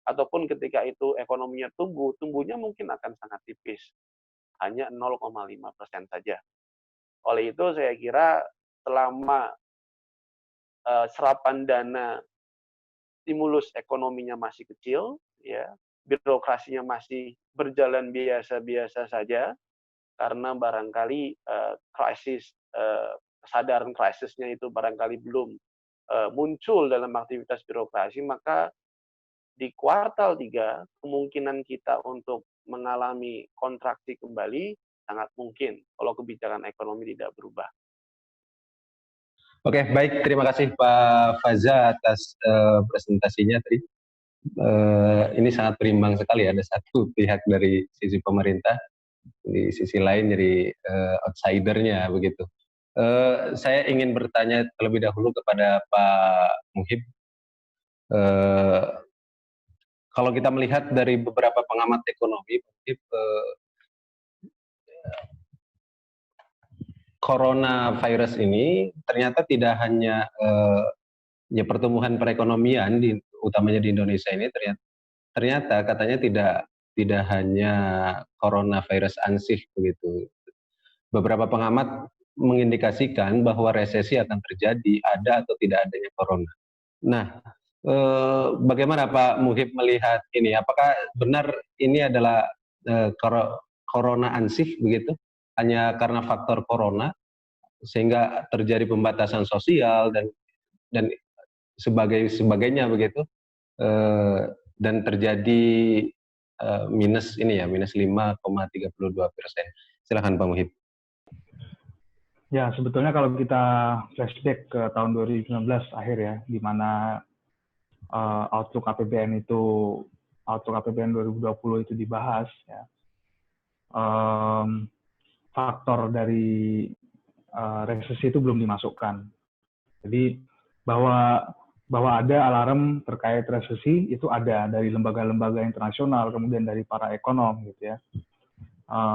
Ataupun ketika itu ekonominya tumbuhnya mungkin akan sangat tipis. Hanya 0,5% saja. Oleh itu saya kira selama serapan dana stimulus ekonominya masih kecil, ya, birokrasinya masih berjalan biasa-biasa saja, karena barangkali kesadaran krisisnya itu barangkali belum muncul dalam aktivitas birokrasi, maka di kuartal 3 kemungkinan kita untuk mengalami kontraksi kembali sangat mungkin kalau kebijakan ekonomi tidak berubah. Oke, baik. Terima kasih Pak Faza atas presentasinya tadi. Ini sangat berimbang sekali. Ada satu pihak dari sisi pemerintah, di sisi lain jadi outsidernya begitu. Saya ingin bertanya terlebih dahulu kepada Pak Muhib. Kalau kita melihat dari beberapa pengamat ekonomi, coronavirus ini ternyata tidak hanya ya pertumbuhan perekonomian utamanya di Indonesia ini ternyata katanya tidak hanya coronavirus ansih begitu. Beberapa pengamat mengindikasikan bahwa resesi akan terjadi ada atau tidak adanya corona. Nah, bagaimana Pak Muhib melihat ini? Apakah benar ini adalah corona ansih begitu? Hanya karena faktor corona sehingga terjadi pembatasan sosial dan sebagainya begitu, dan terjadi minus 5,32%. Silakan Pak Muhib. Ya, sebetulnya kalau kita flashback ke tahun 2019 akhir ya, di mana Outlook APBN 2020 itu dibahas ya. Faktor dari resesi itu belum dimasukkan. Jadi bahwa ada alarm terkait resesi itu ada dari lembaga-lembaga internasional, kemudian dari para ekonom gitu ya.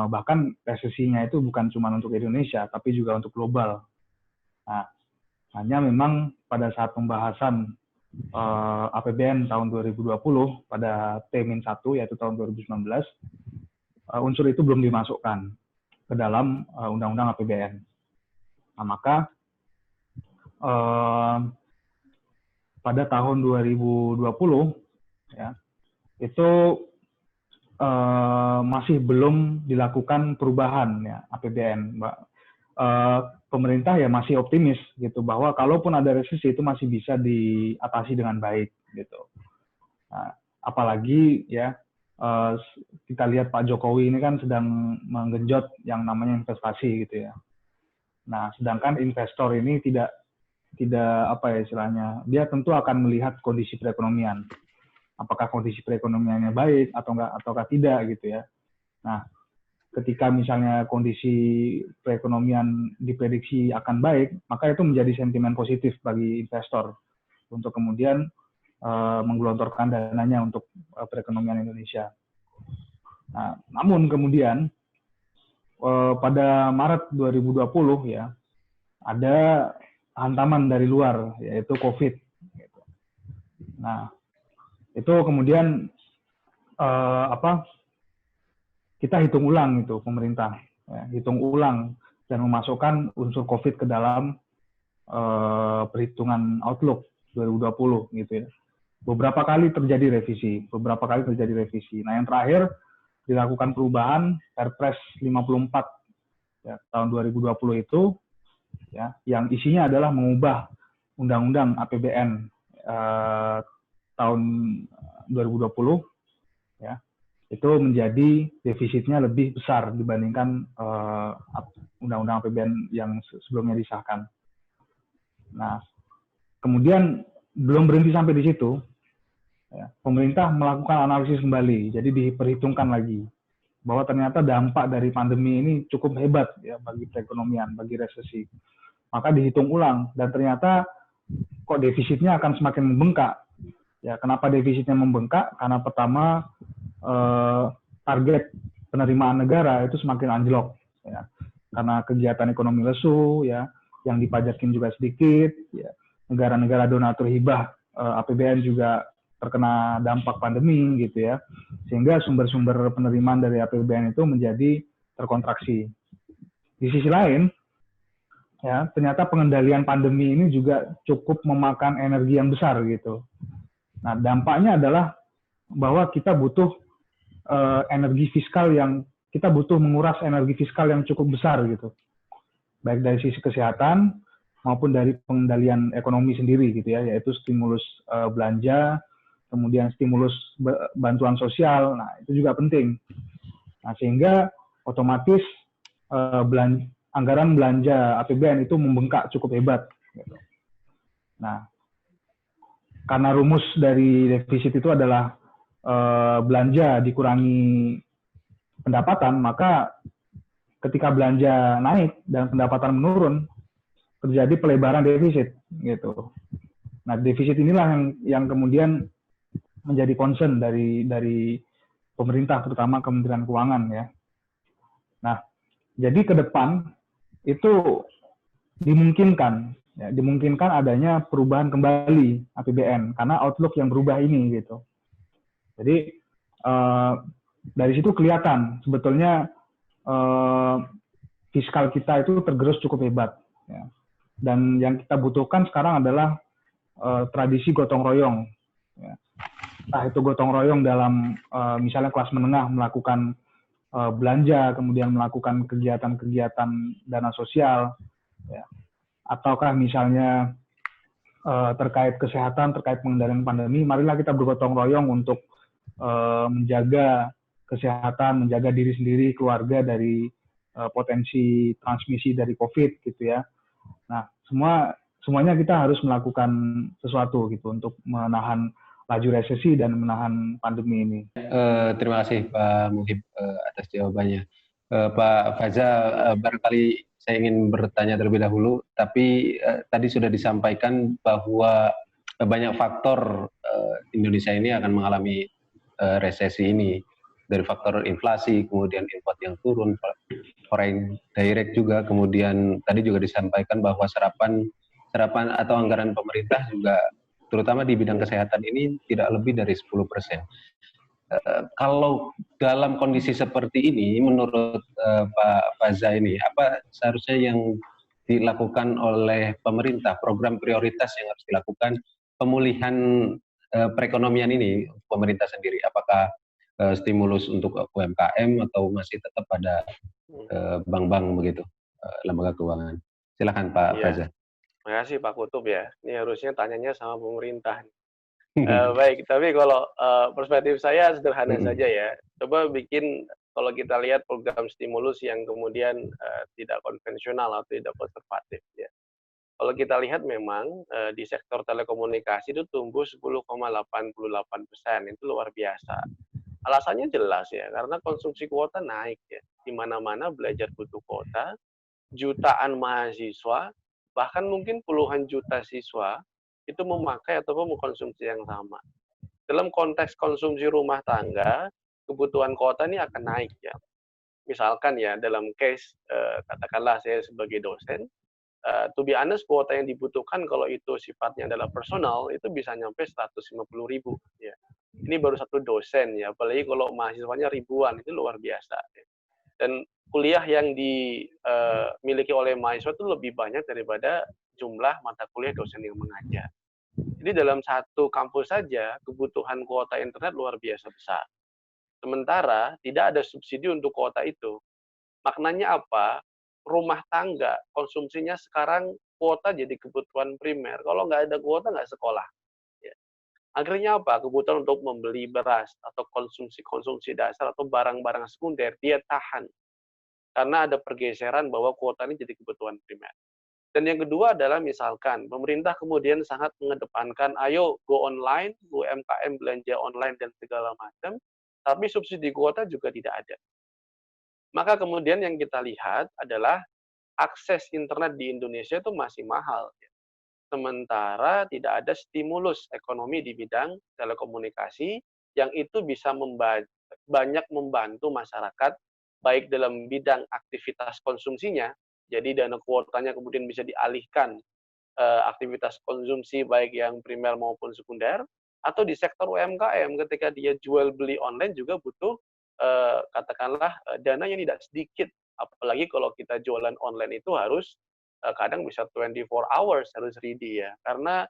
Bahkan resesinya itu bukan cuma untuk Indonesia, tapi juga untuk global. Nah, hanya memang pada saat pembahasan APBN tahun 2020 pada T-1 yaitu tahun 2019, unsur itu belum dimasukkan ke dalam Undang-Undang APBN. Nah, maka pada tahun 2020 ya itu masih belum dilakukan perubahan ya APBN. Pemerintah ya masih optimis gitu bahwa kalaupun ada resesi itu masih bisa diatasi dengan baik gitu. Nah, apalagi ya kita lihat Pak Jokowi ini kan sedang menggenjot yang namanya investasi gitu ya. Nah, sedangkan investor ini tidak apa ya istilahnya, dia tentu akan melihat kondisi perekonomian. Apakah kondisi perekonomiannya baik ataukah tidak gitu ya. Nah, ketika misalnya kondisi perekonomian diprediksi akan baik, maka itu menjadi sentimen positif bagi investor untuk kemudian menggelontorkan dananya untuk perekonomian Indonesia. Nah, namun kemudian pada Maret 2020 ya ada hantaman dari luar yaitu COVID. Nah, itu kemudian kita hitung ulang itu pemerintah ya, hitung ulang dan memasukkan unsur COVID ke dalam perhitungan Outlook 2020 gitu ya. Beberapa kali terjadi revisi. Nah, yang terakhir dilakukan perubahan Perpres 54 ya, tahun 2020 itu ya, yang isinya adalah mengubah Undang-Undang APBN tahun 2020 ya, itu menjadi defisitnya lebih besar dibandingkan undang-undang APBN yang sebelumnya disahkan. Nah, kemudian belum berhenti sampai di situ, ya, pemerintah melakukan analisis kembali, jadi diperhitungkan lagi bahwa ternyata dampak dari pandemi ini cukup hebat ya bagi perekonomian, bagi resesi. Maka dihitung ulang dan ternyata kok defisitnya akan semakin membengkak. Ya, kenapa defisitnya membengkak? Karena pertama target penerimaan negara itu semakin anjlok, ya. Karena kegiatan ekonomi lesu, ya, yang dipajakin juga sedikit, ya. Negara-negara donatur hibah APBN juga terkena dampak pandemi, gitu ya, sehingga sumber-sumber penerimaan dari APBN itu menjadi terkontraksi. Di sisi lain, ya, ternyata pengendalian pandemi ini juga cukup memakan energi yang besar, gitu. Nah, dampaknya adalah bahwa kita butuh energi fiskal yang kita butuh menguras energi fiskal yang cukup besar gitu, baik dari sisi kesehatan maupun dari pengendalian ekonomi sendiri gitu ya, yaitu stimulus belanja, kemudian stimulus bantuan sosial. Nah, itu juga penting. Nah, sehingga otomatis anggaran belanja APBN itu membengkak cukup hebat gitu. Nah, karena rumus dari defisit itu adalah belanja dikurangi pendapatan, maka ketika belanja naik dan pendapatan menurun, terjadi pelebaran defisit gitu. Nah, defisit inilah yang kemudian menjadi concern dari pemerintah, terutama Kementerian Keuangan ya. Nah, jadi ke depan itu dimungkinkan adanya perubahan kembali APBN karena outlook yang berubah ini gitu. Jadi dari situ kelihatan sebetulnya fiskal kita itu tergerus cukup hebat. Ya. Dan yang kita butuhkan sekarang adalah tradisi gotong royong. Ya. Entah itu gotong royong dalam misalnya kelas menengah melakukan belanja, kemudian melakukan kegiatan-kegiatan dana sosial, ya. Ataukah misalnya terkait kesehatan, terkait pengendalian pandemi, marilah kita bergotong royong untuk menjaga kesehatan, menjaga diri sendiri, keluarga dari potensi transmisi dari COVID gitu ya. Nah, semuanya kita harus melakukan sesuatu gitu untuk menahan laju resesi dan menahan pandemi ini. Terima kasih Pak Muhib atas jawabannya. Pak Faza, barangkali saya ingin bertanya terlebih dahulu, tapi tadi sudah disampaikan bahwa banyak faktor Indonesia ini akan mengalami resesi ini, dari faktor inflasi, kemudian import yang turun, foreign direct juga, kemudian tadi juga disampaikan bahwa serapan atau anggaran pemerintah juga terutama di bidang kesehatan ini tidak lebih dari 10%. Kalau dalam kondisi seperti ini, menurut Pak Faza ini, apa seharusnya yang dilakukan oleh pemerintah, program prioritas yang harus dilakukan pemulihan perekonomian ini pemerintah sendiri? Apakah stimulus untuk UMKM atau masih tetap pada bank-bank begitu, lembaga keuangan? Silakan Pak Faza. Terima kasih Pak Kutub ya. Ini harusnya tanyanya sama pemerintah. Baik, tapi kalau perspektif saya sederhana saja ya. Coba bikin, kalau kita lihat program stimulus yang kemudian tidak konvensional atau tidak konservatif ya. Kalau kita lihat memang di sektor telekomunikasi itu tumbuh 10,88%, itu luar biasa. Alasannya jelas ya, karena konsumsi kuota naik ya. Di mana-mana belajar butuh kuota, jutaan mahasiswa, bahkan mungkin puluhan juta siswa itu memakai ataupun mengkonsumsi yang sama. Dalam konteks konsumsi rumah tangga, kebutuhan kuota ini akan naik ya. Misalkan ya, dalam case katakanlah saya sebagai dosen, to be honest, kuota yang dibutuhkan kalau itu sifatnya adalah personal itu bisa nyampe 150.000 ya. Ini baru satu dosen ya, apalagi kalau mahasiswanya ribuan, itu luar biasa ya. Dan kuliah yang dimiliki oleh mahasiswa itu lebih banyak daripada jumlah mata kuliah dosen yang mengajar. Jadi dalam satu kampus saja kebutuhan kuota internet luar biasa besar. Sementara tidak ada subsidi untuk kuota itu. Maknanya apa? Rumah tangga konsumsinya sekarang kuota jadi kebutuhan primer. Kalau nggak ada kuota nggak sekolah. Ya. Akhirnya apa? Kebutuhan untuk membeli beras atau konsumsi dasar atau barang-barang sekunder dia tahan karena ada pergeseran bahwa kuota ini jadi kebutuhan primer. Dan yang kedua adalah misalkan pemerintah kemudian sangat mengedepankan ayo go online, UMKM belanja online dan segala macam, tapi subsidi kuota juga tidak ada. Maka kemudian yang kita lihat adalah akses internet di Indonesia itu masih mahal. Sementara tidak ada stimulus ekonomi di bidang telekomunikasi yang itu bisa banyak membantu masyarakat baik dalam bidang aktivitas konsumsinya, jadi dana kuotanya kemudian bisa dialihkan aktivitas konsumsi baik yang primer maupun sekunder, atau di sektor UMKM ketika dia jual beli online juga butuh katakanlah dana yang tidak sedikit, apalagi kalau kita jualan online itu harus kadang bisa 24 hours harus ready ya, karena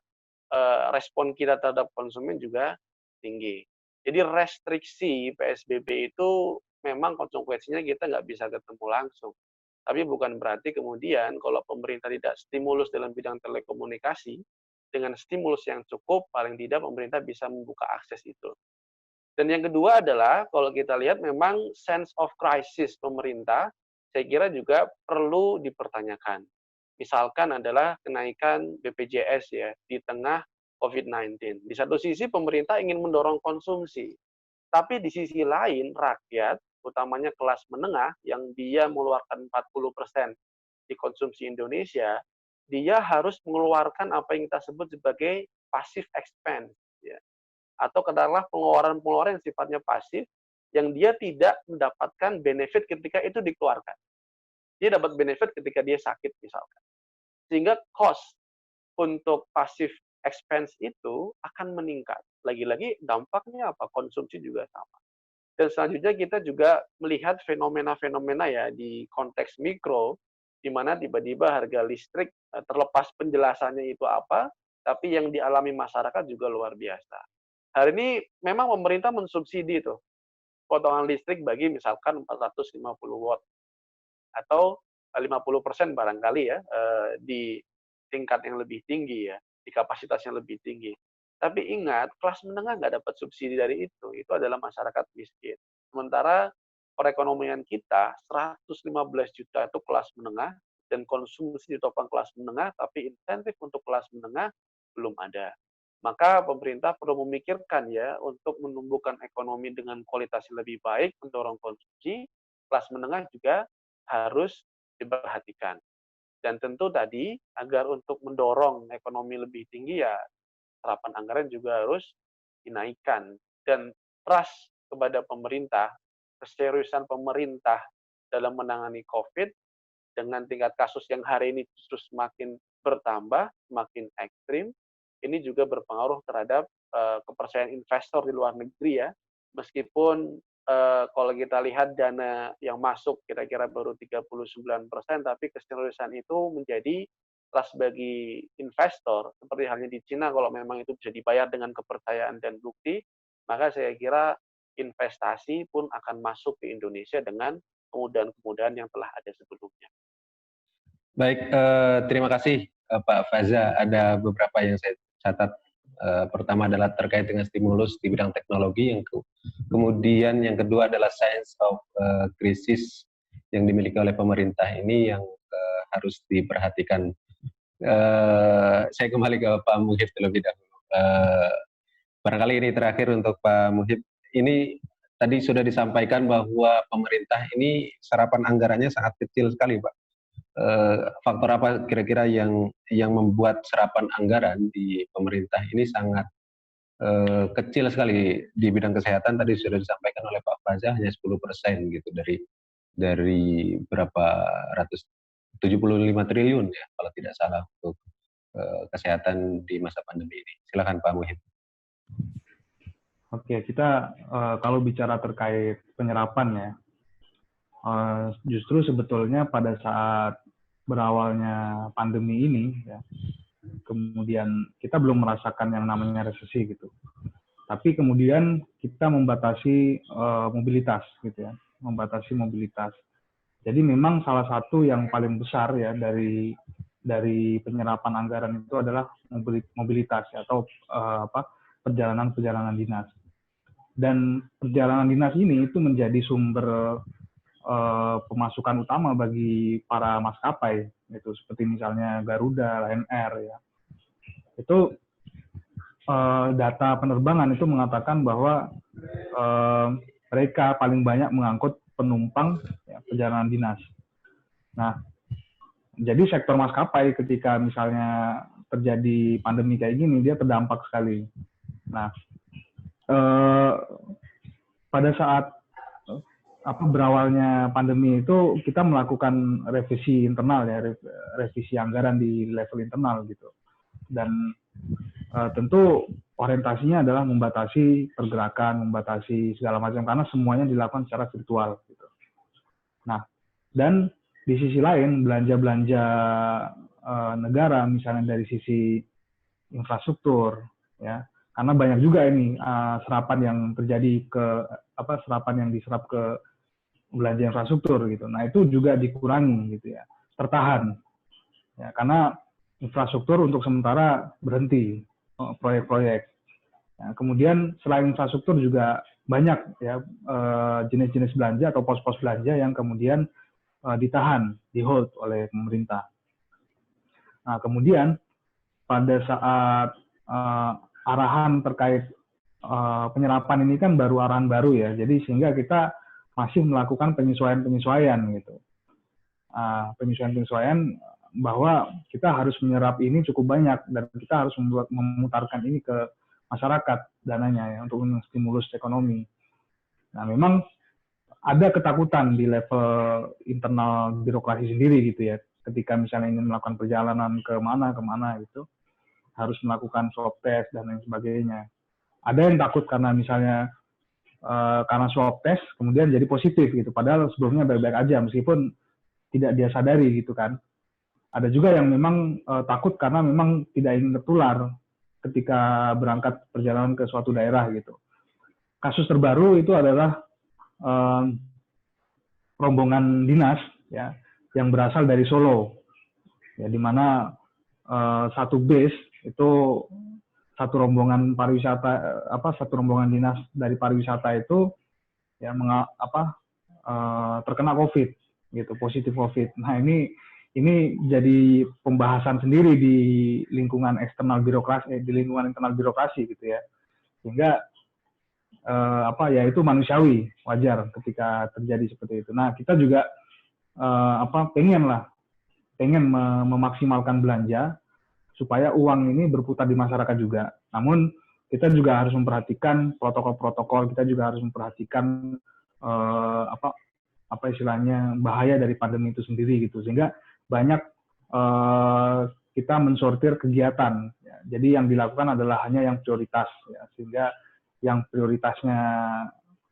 respon kita terhadap konsumen juga tinggi. Jadi restriksi PSBB itu memang konsekuensinya kita nggak bisa ketemu langsung. Tapi bukan berarti kemudian kalau pemerintah tidak stimulus dalam bidang telekomunikasi, dengan stimulus yang cukup, paling tidak pemerintah bisa membuka akses itu. Dan yang kedua adalah kalau kita lihat memang sense of crisis pemerintah, saya kira juga perlu dipertanyakan. Misalkan adalah kenaikan BPJS ya di tengah COVID-19. Di satu sisi pemerintah ingin mendorong konsumsi, tapi di sisi lain rakyat, utamanya kelas menengah yang dia mengeluarkan 40% di konsumsi Indonesia, dia harus mengeluarkan apa yang kita sebut sebagai passive expense. Ya, atau katakanlah pengeluaran-pengeluaran yang sifatnya pasif, yang dia tidak mendapatkan benefit ketika itu dikeluarkan. Dia dapat benefit ketika dia sakit misalkan. Sehingga cost untuk passive expense itu akan meningkat. Lagi-lagi dampaknya apa? Konsumsi juga sama. Dan selanjutnya kita juga melihat fenomena-fenomena ya di konteks mikro, di mana tiba-tiba harga listrik terlepas penjelasannya itu apa, tapi yang dialami masyarakat juga luar biasa. Hari ini memang pemerintah mensubsidi itu potongan listrik bagi misalkan 450 watt atau 50% barangkali ya di tingkat yang lebih tinggi ya, di kapasitas yang lebih tinggi. Tapi ingat, kelas menengah nggak dapat subsidi dari itu adalah masyarakat miskin. Sementara perekonomian kita 115 juta itu kelas menengah dan konsumsi ditopang kelas menengah, tapi insentif untuk kelas menengah belum ada. Maka pemerintah perlu memikirkan ya untuk menumbuhkan ekonomi dengan kualitas yang lebih baik, mendorong konsumsi, kelas menengah juga harus diperhatikan. Dan tentu tadi agar untuk mendorong ekonomi lebih tinggi ya serapan anggaran juga harus dinaikkan. Dan trust kepada pemerintah, keseriusan pemerintah dalam menangani COVID dengan tingkat kasus yang hari ini justru semakin bertambah, semakin ekstrim, ini juga berpengaruh terhadap kepercayaan investor di luar negeri ya. Meskipun kalau kita lihat dana yang masuk kira-kira baru 39%, tapi keseriusan itu menjadi trust bagi investor, seperti halnya di Cina kalau memang itu bisa dibayar dengan kepercayaan dan bukti, maka saya kira investasi pun akan masuk ke Indonesia dengan kemudahan-kemudahan yang telah ada sebelumnya. Baik, terima kasih Pak Faza. Ada beberapa yang saya catat. Pertama adalah terkait dengan stimulus di bidang teknologi, yang kemudian yang kedua adalah sense of krisis yang dimiliki oleh pemerintah ini yang harus diperhatikan. Saya kembali ke Pak Muhib terlebih dahulu. Barangkali ini terakhir untuk Pak Muhib. Ini tadi sudah disampaikan bahwa pemerintah ini serapan anggarannya sangat kecil sekali, Pak. Faktor apa kira-kira yang membuat serapan anggaran di pemerintah ini sangat kecil sekali? Di bidang kesehatan tadi sudah disampaikan oleh Pak Faza hanya 10% gitu dari berapa ratus 75 triliun ya kalau tidak salah untuk kesehatan di masa pandemi ini. Silakan Pak Muhib. Oke, kita kalau bicara terkait penyerapan ya, justru sebetulnya pada saat berawalnya pandemi ini, ya, kemudian kita belum merasakan yang namanya resesi gitu. Tapi kemudian kita membatasi mobilitas gitu ya, membatasi mobilitas. Jadi memang salah satu yang paling besar ya dari penyerapan anggaran itu adalah mobilitas ya, atau perjalanan dinas. Dan perjalanan dinas ini itu menjadi sumber pemasukan utama bagi para maskapai, itu seperti misalnya Garuda, Lion Air ya. Itu data penerbangan itu mengatakan bahwa mereka paling banyak mengangkut penumpang ya, perjalanan dinas. Nah, jadi sektor maskapai ketika misalnya terjadi pandemi kayak gini, dia terdampak sekali. Nah, pada saat berawalnya pandemi itu kita melakukan revisi internal ya, revisi anggaran di level internal gitu. Dan tentu orientasinya adalah membatasi pergerakan, membatasi segala macam karena semuanya dilakukan secara virtual gitu. Nah, dan di sisi lain belanja-belanja negara misalnya dari sisi infrastruktur ya, karena banyak juga ini serapan yang terjadi serapan yang diserap ke belanja infrastruktur gitu. Nah, itu juga dikurangi gitu ya, tertahan ya, karena infrastruktur untuk sementara berhenti proyek-proyek. Nah, kemudian selain infrastruktur juga banyak ya jenis-jenis belanja atau pos-pos belanja yang kemudian ditahan, di-hold oleh pemerintah. Nah, kemudian pada saat arahan terkait penyerapan ini kan baru arahan baru ya, jadi sehingga kita masih melakukan penyesuaian-penyesuaian gitu. Penyesuaian-penyesuaian bahwa kita harus menyerap ini cukup banyak dan kita harus memutarkan ini ke masyarakat dananya ya untuk menstimulus ekonomi. Nah, memang ada ketakutan di level internal birokrasi sendiri gitu ya, ketika misalnya ingin melakukan perjalanan kemana gitu, harus melakukan swab test dan lain sebagainya. Ada yang takut karena misalnya karena swab test kemudian jadi positif gitu, padahal sebelumnya baik-baik aja meskipun tidak dia sadari gitu kan. Ada juga yang memang takut karena memang tidak ingin tertular ketika berangkat perjalanan ke suatu daerah gitu. Kasus terbaru itu adalah rombongan dinas ya yang berasal dari Solo ya, di mana satu bus itu satu rombongan dinas dari pariwisata itu ya terkena COVID gitu, positif COVID. Nah, ini jadi pembahasan sendiri di lingkungan eksternal birokrasi, di lingkungan internal birokrasi gitu ya, sehingga ya itu manusiawi, wajar ketika terjadi seperti itu. Nah, kita juga pengen memaksimalkan belanja supaya uang ini berputar di masyarakat juga. Namun kita juga harus memperhatikan protokol-protokol, kita juga harus memperhatikan istilahnya bahaya dari pandemi itu sendiri gitu, sehingga banyak kita mensortir kegiatan ya. Jadi yang dilakukan adalah hanya yang prioritas ya, sehingga yang prioritasnya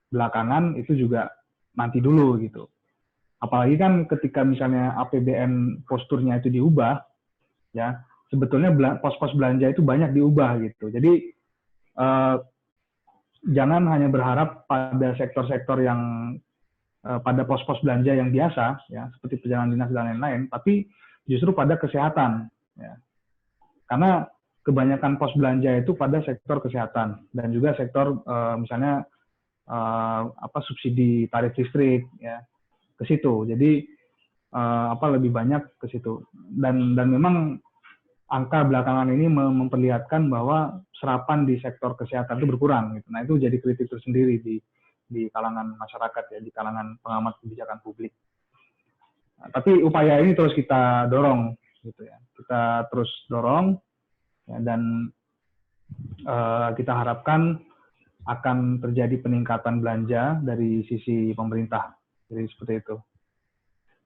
belakangan itu juga nanti dulu gitu. Apalagi kan ketika misalnya APBN posturnya itu diubah ya, sebetulnya pos-pos belanja itu banyak diubah gitu. Jadi jangan hanya berharap pada sektor-sektor yang pada pos-pos belanja yang biasa ya, seperti perjalanan dinas dan lain-lain, tapi justru pada kesehatan ya. Karena kebanyakan pos belanja itu pada sektor kesehatan dan juga sektor misalnya subsidi tarif listrik ya, ke situ. Jadi lebih banyak ke situ. Dan memang angka belakangan ini memperlihatkan bahwa serapan di sektor kesehatan itu berkurang gitu. Nah, itu jadi kritik tersendiri di kalangan masyarakat ya, di kalangan pengamat kebijakan publik. Nah, tapi upaya ini terus kita dorong gitu ya. Kita terus dorong ya, dan kita harapkan akan terjadi peningkatan belanja dari sisi pemerintah. Jadi seperti itu,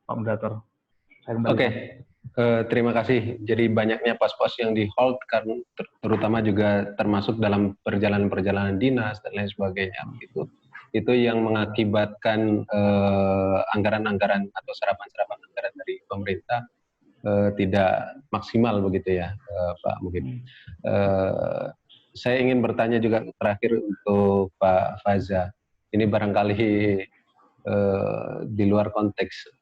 Pak Moderator. Oke. Terima kasih. Jadi banyaknya pos-pos yang di hold karena terutama juga termasuk dalam perjalanan-perjalanan dinas dan lain sebagainya. Itu yang mengakibatkan anggaran-anggaran atau serapan-serapan anggaran dari pemerintah tidak maksimal begitu ya, Pak Muhib. Saya ingin bertanya juga terakhir untuk Pak Faza. Ini barangkali di luar konteks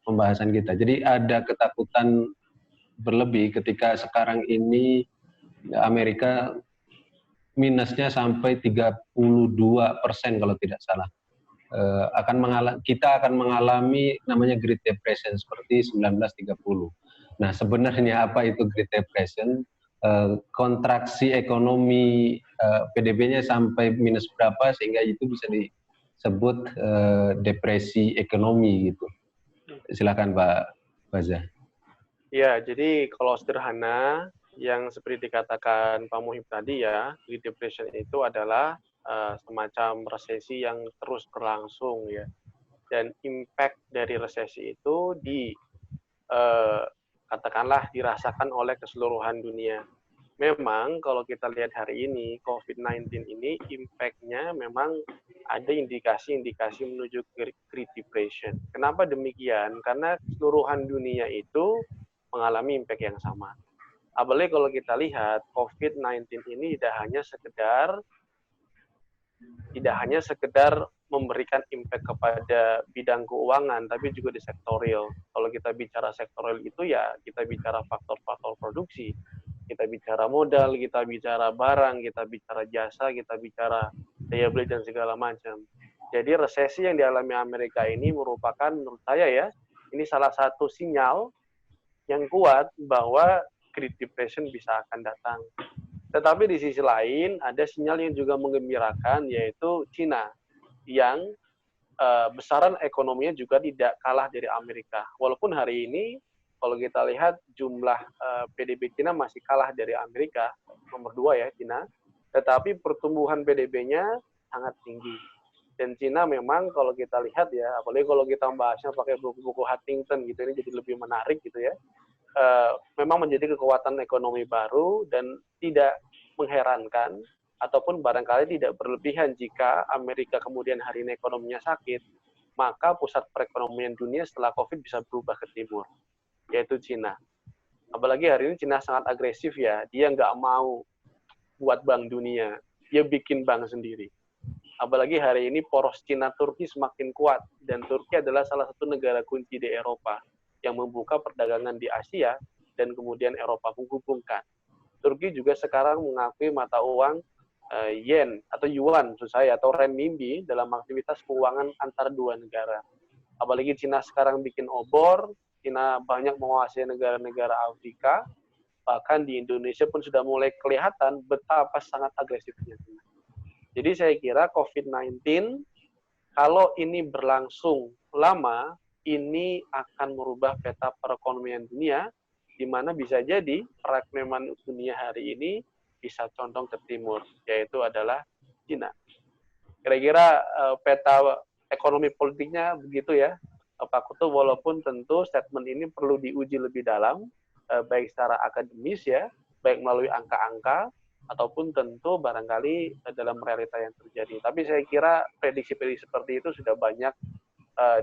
pembahasan kita. Jadi ada ketakutan berlebih ketika sekarang ini Amerika minusnya sampai 32% kalau tidak salah. Kita akan mengalami namanya Great Depression seperti 1930. Nah, sebenarnya apa itu Great Depression? Kontraksi ekonomi PDB-nya sampai minus berapa sehingga itu bisa disebut depresi ekonomi gitu. Silakan Pak Faza. Ya, jadi kalau sederhana yang seperti dikatakan Pak Muhib tadi ya, Great Depression itu adalah semacam resesi yang terus berlangsung ya, dan impact dari resesi itu katakanlah dirasakan oleh keseluruhan dunia. Memang kalau kita lihat hari ini COVID-19 ini impact-nya memang ada indikasi-indikasi menuju Great Depression. Kenapa demikian? Karena keseluruhan dunia itu mengalami impact yang sama. Apalagi kalau kita lihat COVID-19 ini tidak hanya sekedar memberikan impact kepada bidang keuangan, tapi juga di sektor real. Kalau kita bicara sektor real itu ya kita bicara faktor-faktor produksi, kita bicara modal, kita bicara barang, kita bicara jasa, kita bicara daya beli dan segala macam. Jadi resesi yang dialami Amerika ini merupakan menurut saya ya, ini salah satu sinyal yang kuat bahwa Great Depression bisa akan datang. Tetapi di sisi lain ada sinyal yang juga menggembirakan, yaitu Cina yang besaran ekonominya juga tidak kalah dari Amerika. Walaupun hari ini kalau kita lihat jumlah PDB Cina masih kalah dari Amerika, nomor 2 ya Cina, tetapi pertumbuhan PDB-nya sangat tinggi. Dan Cina memang kalau kita lihat ya, apalagi kalau kita membahasnya pakai buku-buku Huntington gitu, ini jadi lebih menarik gitu ya. Memang menjadi kekuatan ekonomi baru dan tidak mengherankan ataupun barangkali tidak berlebihan jika Amerika kemudian hari ini ekonominya sakit, maka pusat perekonomian dunia setelah COVID bisa berubah ke timur, yaitu Cina. Apalagi hari ini Cina sangat agresif ya, dia nggak mau buat bank dunia, dia bikin bank sendiri. Apalagi hari ini poros Cina-Turki semakin kuat, dan Turki adalah salah satu negara kunci di Eropa yang membuka perdagangan di Asia dan kemudian Eropa menghubungkan. Turki juga sekarang mengakui mata uang yen atau yuan maksud saya atau renminbi dalam aktivitas keuangan antara dua negara. Apalagi Cina sekarang bikin obor, Cina banyak menguasai negara-negara Afrika, bahkan di Indonesia pun sudah mulai kelihatan betapa sangat agresifnya Cina. Jadi saya kira COVID-19 kalau ini berlangsung lama, ini akan merubah peta perekonomian dunia, di mana bisa jadi perekonomian dunia hari ini bisa condong ke timur, yaitu adalah Cina. Kira-kira peta ekonomi politiknya begitu ya, Pak Kutub, walaupun tentu statement ini perlu diuji lebih dalam, baik secara akademis ya, baik melalui angka-angka, ataupun tentu barangkali dalam realita yang terjadi. Tapi saya kira prediksi-prediksi seperti itu sudah banyak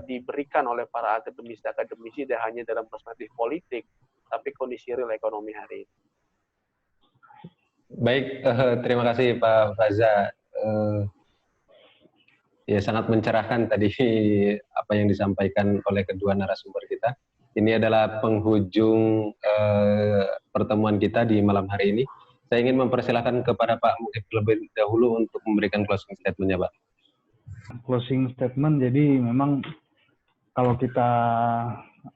diberikan oleh para akademisi tidak hanya dalam perspektif politik, tapi kondisi real ekonomi hari ini. Baik, terima kasih Pak Faza. Ya sangat mencerahkan tadi apa yang disampaikan oleh kedua narasumber kita. Ini adalah penghujung pertemuan kita di malam hari ini. Saya ingin mempersilahkan kepada Pak Muhib terlebih dahulu untuk memberikan closing statement-nya, Pak. Closing statement, jadi memang kalau kita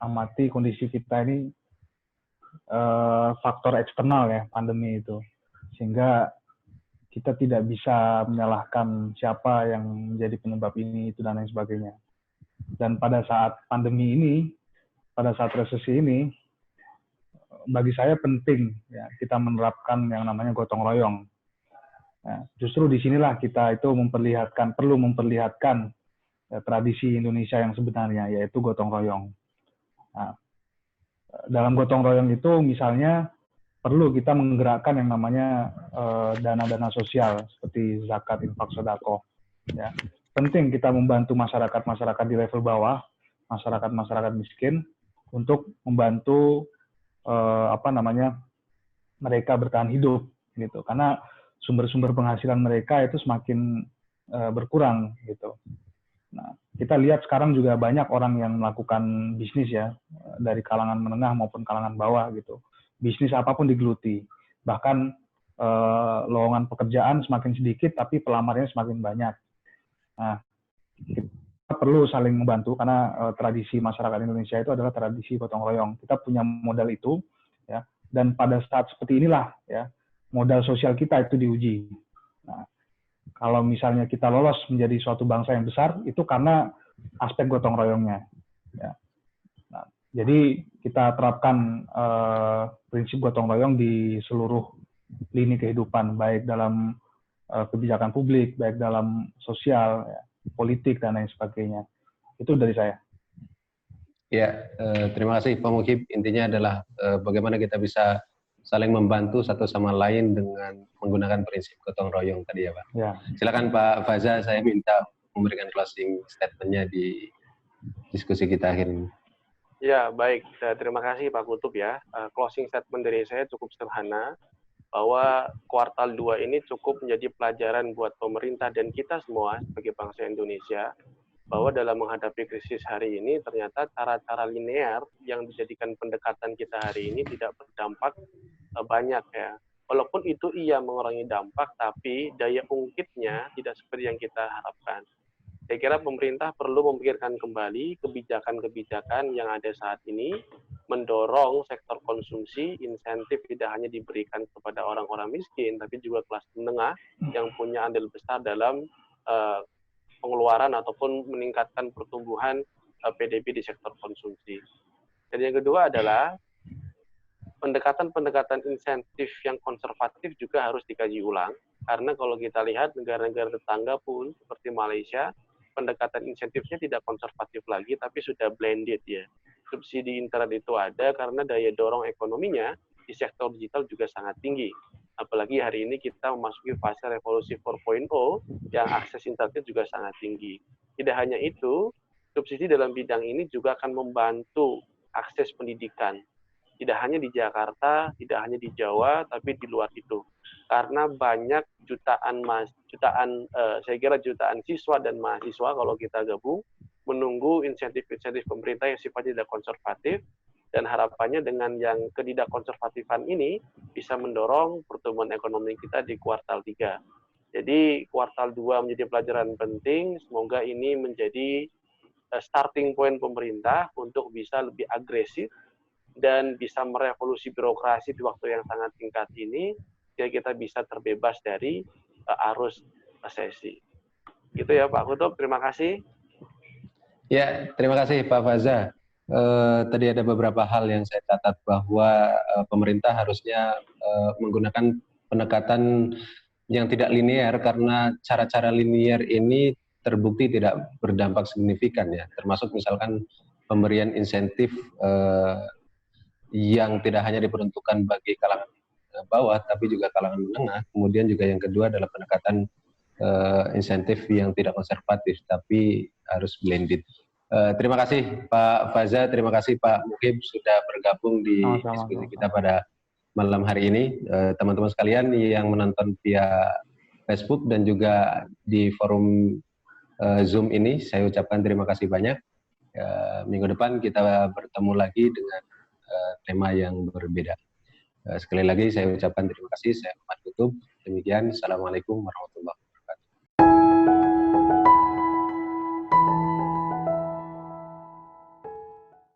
amati kondisi kita ini faktor eksternal ya, pandemi itu, sehingga kita tidak bisa menyalahkan siapa yang menjadi penyebab ini, itu dan lain sebagainya. Dan pada saat pandemi ini, pada saat resesi ini, bagi saya penting ya kita menerapkan yang namanya gotong royong. Nah, justru disinilah kita itu perlu memperlihatkan ya, tradisi Indonesia yang sebenarnya, yaitu gotong royong. Nah, dalam gotong royong itu misalnya perlu kita menggerakkan yang namanya dana-dana sosial seperti zakat, infak, sedekah. Ya. Penting kita membantu masyarakat di level bawah, masyarakat miskin untuk membantu mereka bertahan hidup gitu. Karena sumber-sumber penghasilan mereka itu semakin berkurang gitu. Nah, kita lihat sekarang juga banyak orang yang melakukan bisnis ya, dari kalangan menengah maupun kalangan bawah gitu. Bisnis apapun digeluti. Bahkan lowongan pekerjaan semakin sedikit, tapi pelamarnya semakin banyak. Nah, kita perlu saling membantu karena tradisi masyarakat Indonesia itu adalah tradisi gotong royong. Kita punya modal itu, ya. Dan pada saat seperti inilah, ya, modal sosial kita itu diuji. Nah, kalau misalnya kita lolos menjadi suatu bangsa yang besar, itu karena aspek gotong royongnya. Ya. Nah, jadi kita terapkan prinsip gotong royong di seluruh lini kehidupan, baik dalam kebijakan publik, baik dalam sosial, ya, politik, dan lain sebagainya. Itu dari saya. Ya, terima kasih Pak Muhib. Intinya adalah bagaimana kita bisa saling membantu satu sama lain dengan menggunakan prinsip gotong royong tadi ya Pak. Ya. Silakan Pak Faza, saya minta memberikan closing statement-nya di diskusi kita akhir ini. Ya, baik. Terima kasih Pak Kutub ya. Closing statement dari saya cukup sederhana, bahwa kuartal 2 ini cukup menjadi pelajaran buat pemerintah dan kita semua sebagai bangsa Indonesia, bahwa dalam menghadapi krisis hari ini ternyata cara-cara linear yang dijadikan pendekatan kita hari ini tidak berdampak banyak ya. Walaupun itu iya mengurangi dampak, tapi daya ungkitnya tidak seperti yang kita harapkan. Saya kira pemerintah perlu memikirkan kembali kebijakan-kebijakan yang ada saat ini, mendorong sektor konsumsi, insentif tidak hanya diberikan kepada orang-orang miskin, tapi juga kelas menengah yang punya andil besar dalam pengeluaran ataupun meningkatkan pertumbuhan PDB di sektor konsumsi. Dan yang kedua adalah pendekatan-pendekatan insentif yang konservatif juga harus dikaji ulang, karena kalau kita lihat negara-negara tetangga pun seperti Malaysia, pendekatan insentifnya tidak konservatif lagi, tapi sudah blended ya. Subsidi internet itu ada karena daya dorong ekonominya di sektor digital juga sangat tinggi. Apalagi hari ini kita memasuki fase revolusi 4.0 yang akses internet juga sangat tinggi. Tidak hanya itu, subsidi dalam bidang ini juga akan membantu akses pendidikan. Tidak hanya di Jakarta, tidak hanya di Jawa, tapi di luar itu. Karena banyak saya kira jutaan siswa dan mahasiswa kalau kita gabung menunggu insentif-insentif pemerintah yang sifatnya tidak konservatif, dan harapannya dengan yang ketidakkonservatifan ini bisa mendorong pertumbuhan ekonomi kita di kuartal 3. Jadi kuartal 2 menjadi pelajaran penting, semoga ini menjadi starting point pemerintah untuk bisa lebih agresif dan bisa merevolusi birokrasi di waktu yang sangat singkat ini, sehingga kita bisa terbebas dari arus resesi. Gitu ya Pak Kutub, terima kasih. Ya, terima kasih Pak Faza. Tadi ada beberapa hal yang saya catat bahwa pemerintah harusnya menggunakan pendekatan yang tidak linear karena cara-cara linear ini terbukti tidak berdampak signifikan ya, termasuk misalkan pemberian insentif yang tidak hanya diperuntukkan bagi kalangan bawah tapi juga kalangan menengah. Kemudian juga yang kedua adalah pendekatan insentif yang tidak konservatif tapi harus blended. Terima kasih Pak Faza, terima kasih Pak Muhib sudah bergabung di diskusi kita pada malam hari ini. Teman-teman sekalian yang menonton via Facebook dan juga di forum Zoom ini, saya ucapkan terima kasih banyak. Minggu depan kita bertemu lagi dengan tema yang berbeda. Sekali lagi saya ucapkan terima kasih. Saya Muhammad Kutub. Demikian, Assalamualaikum warahmatullahi wabarakatuh.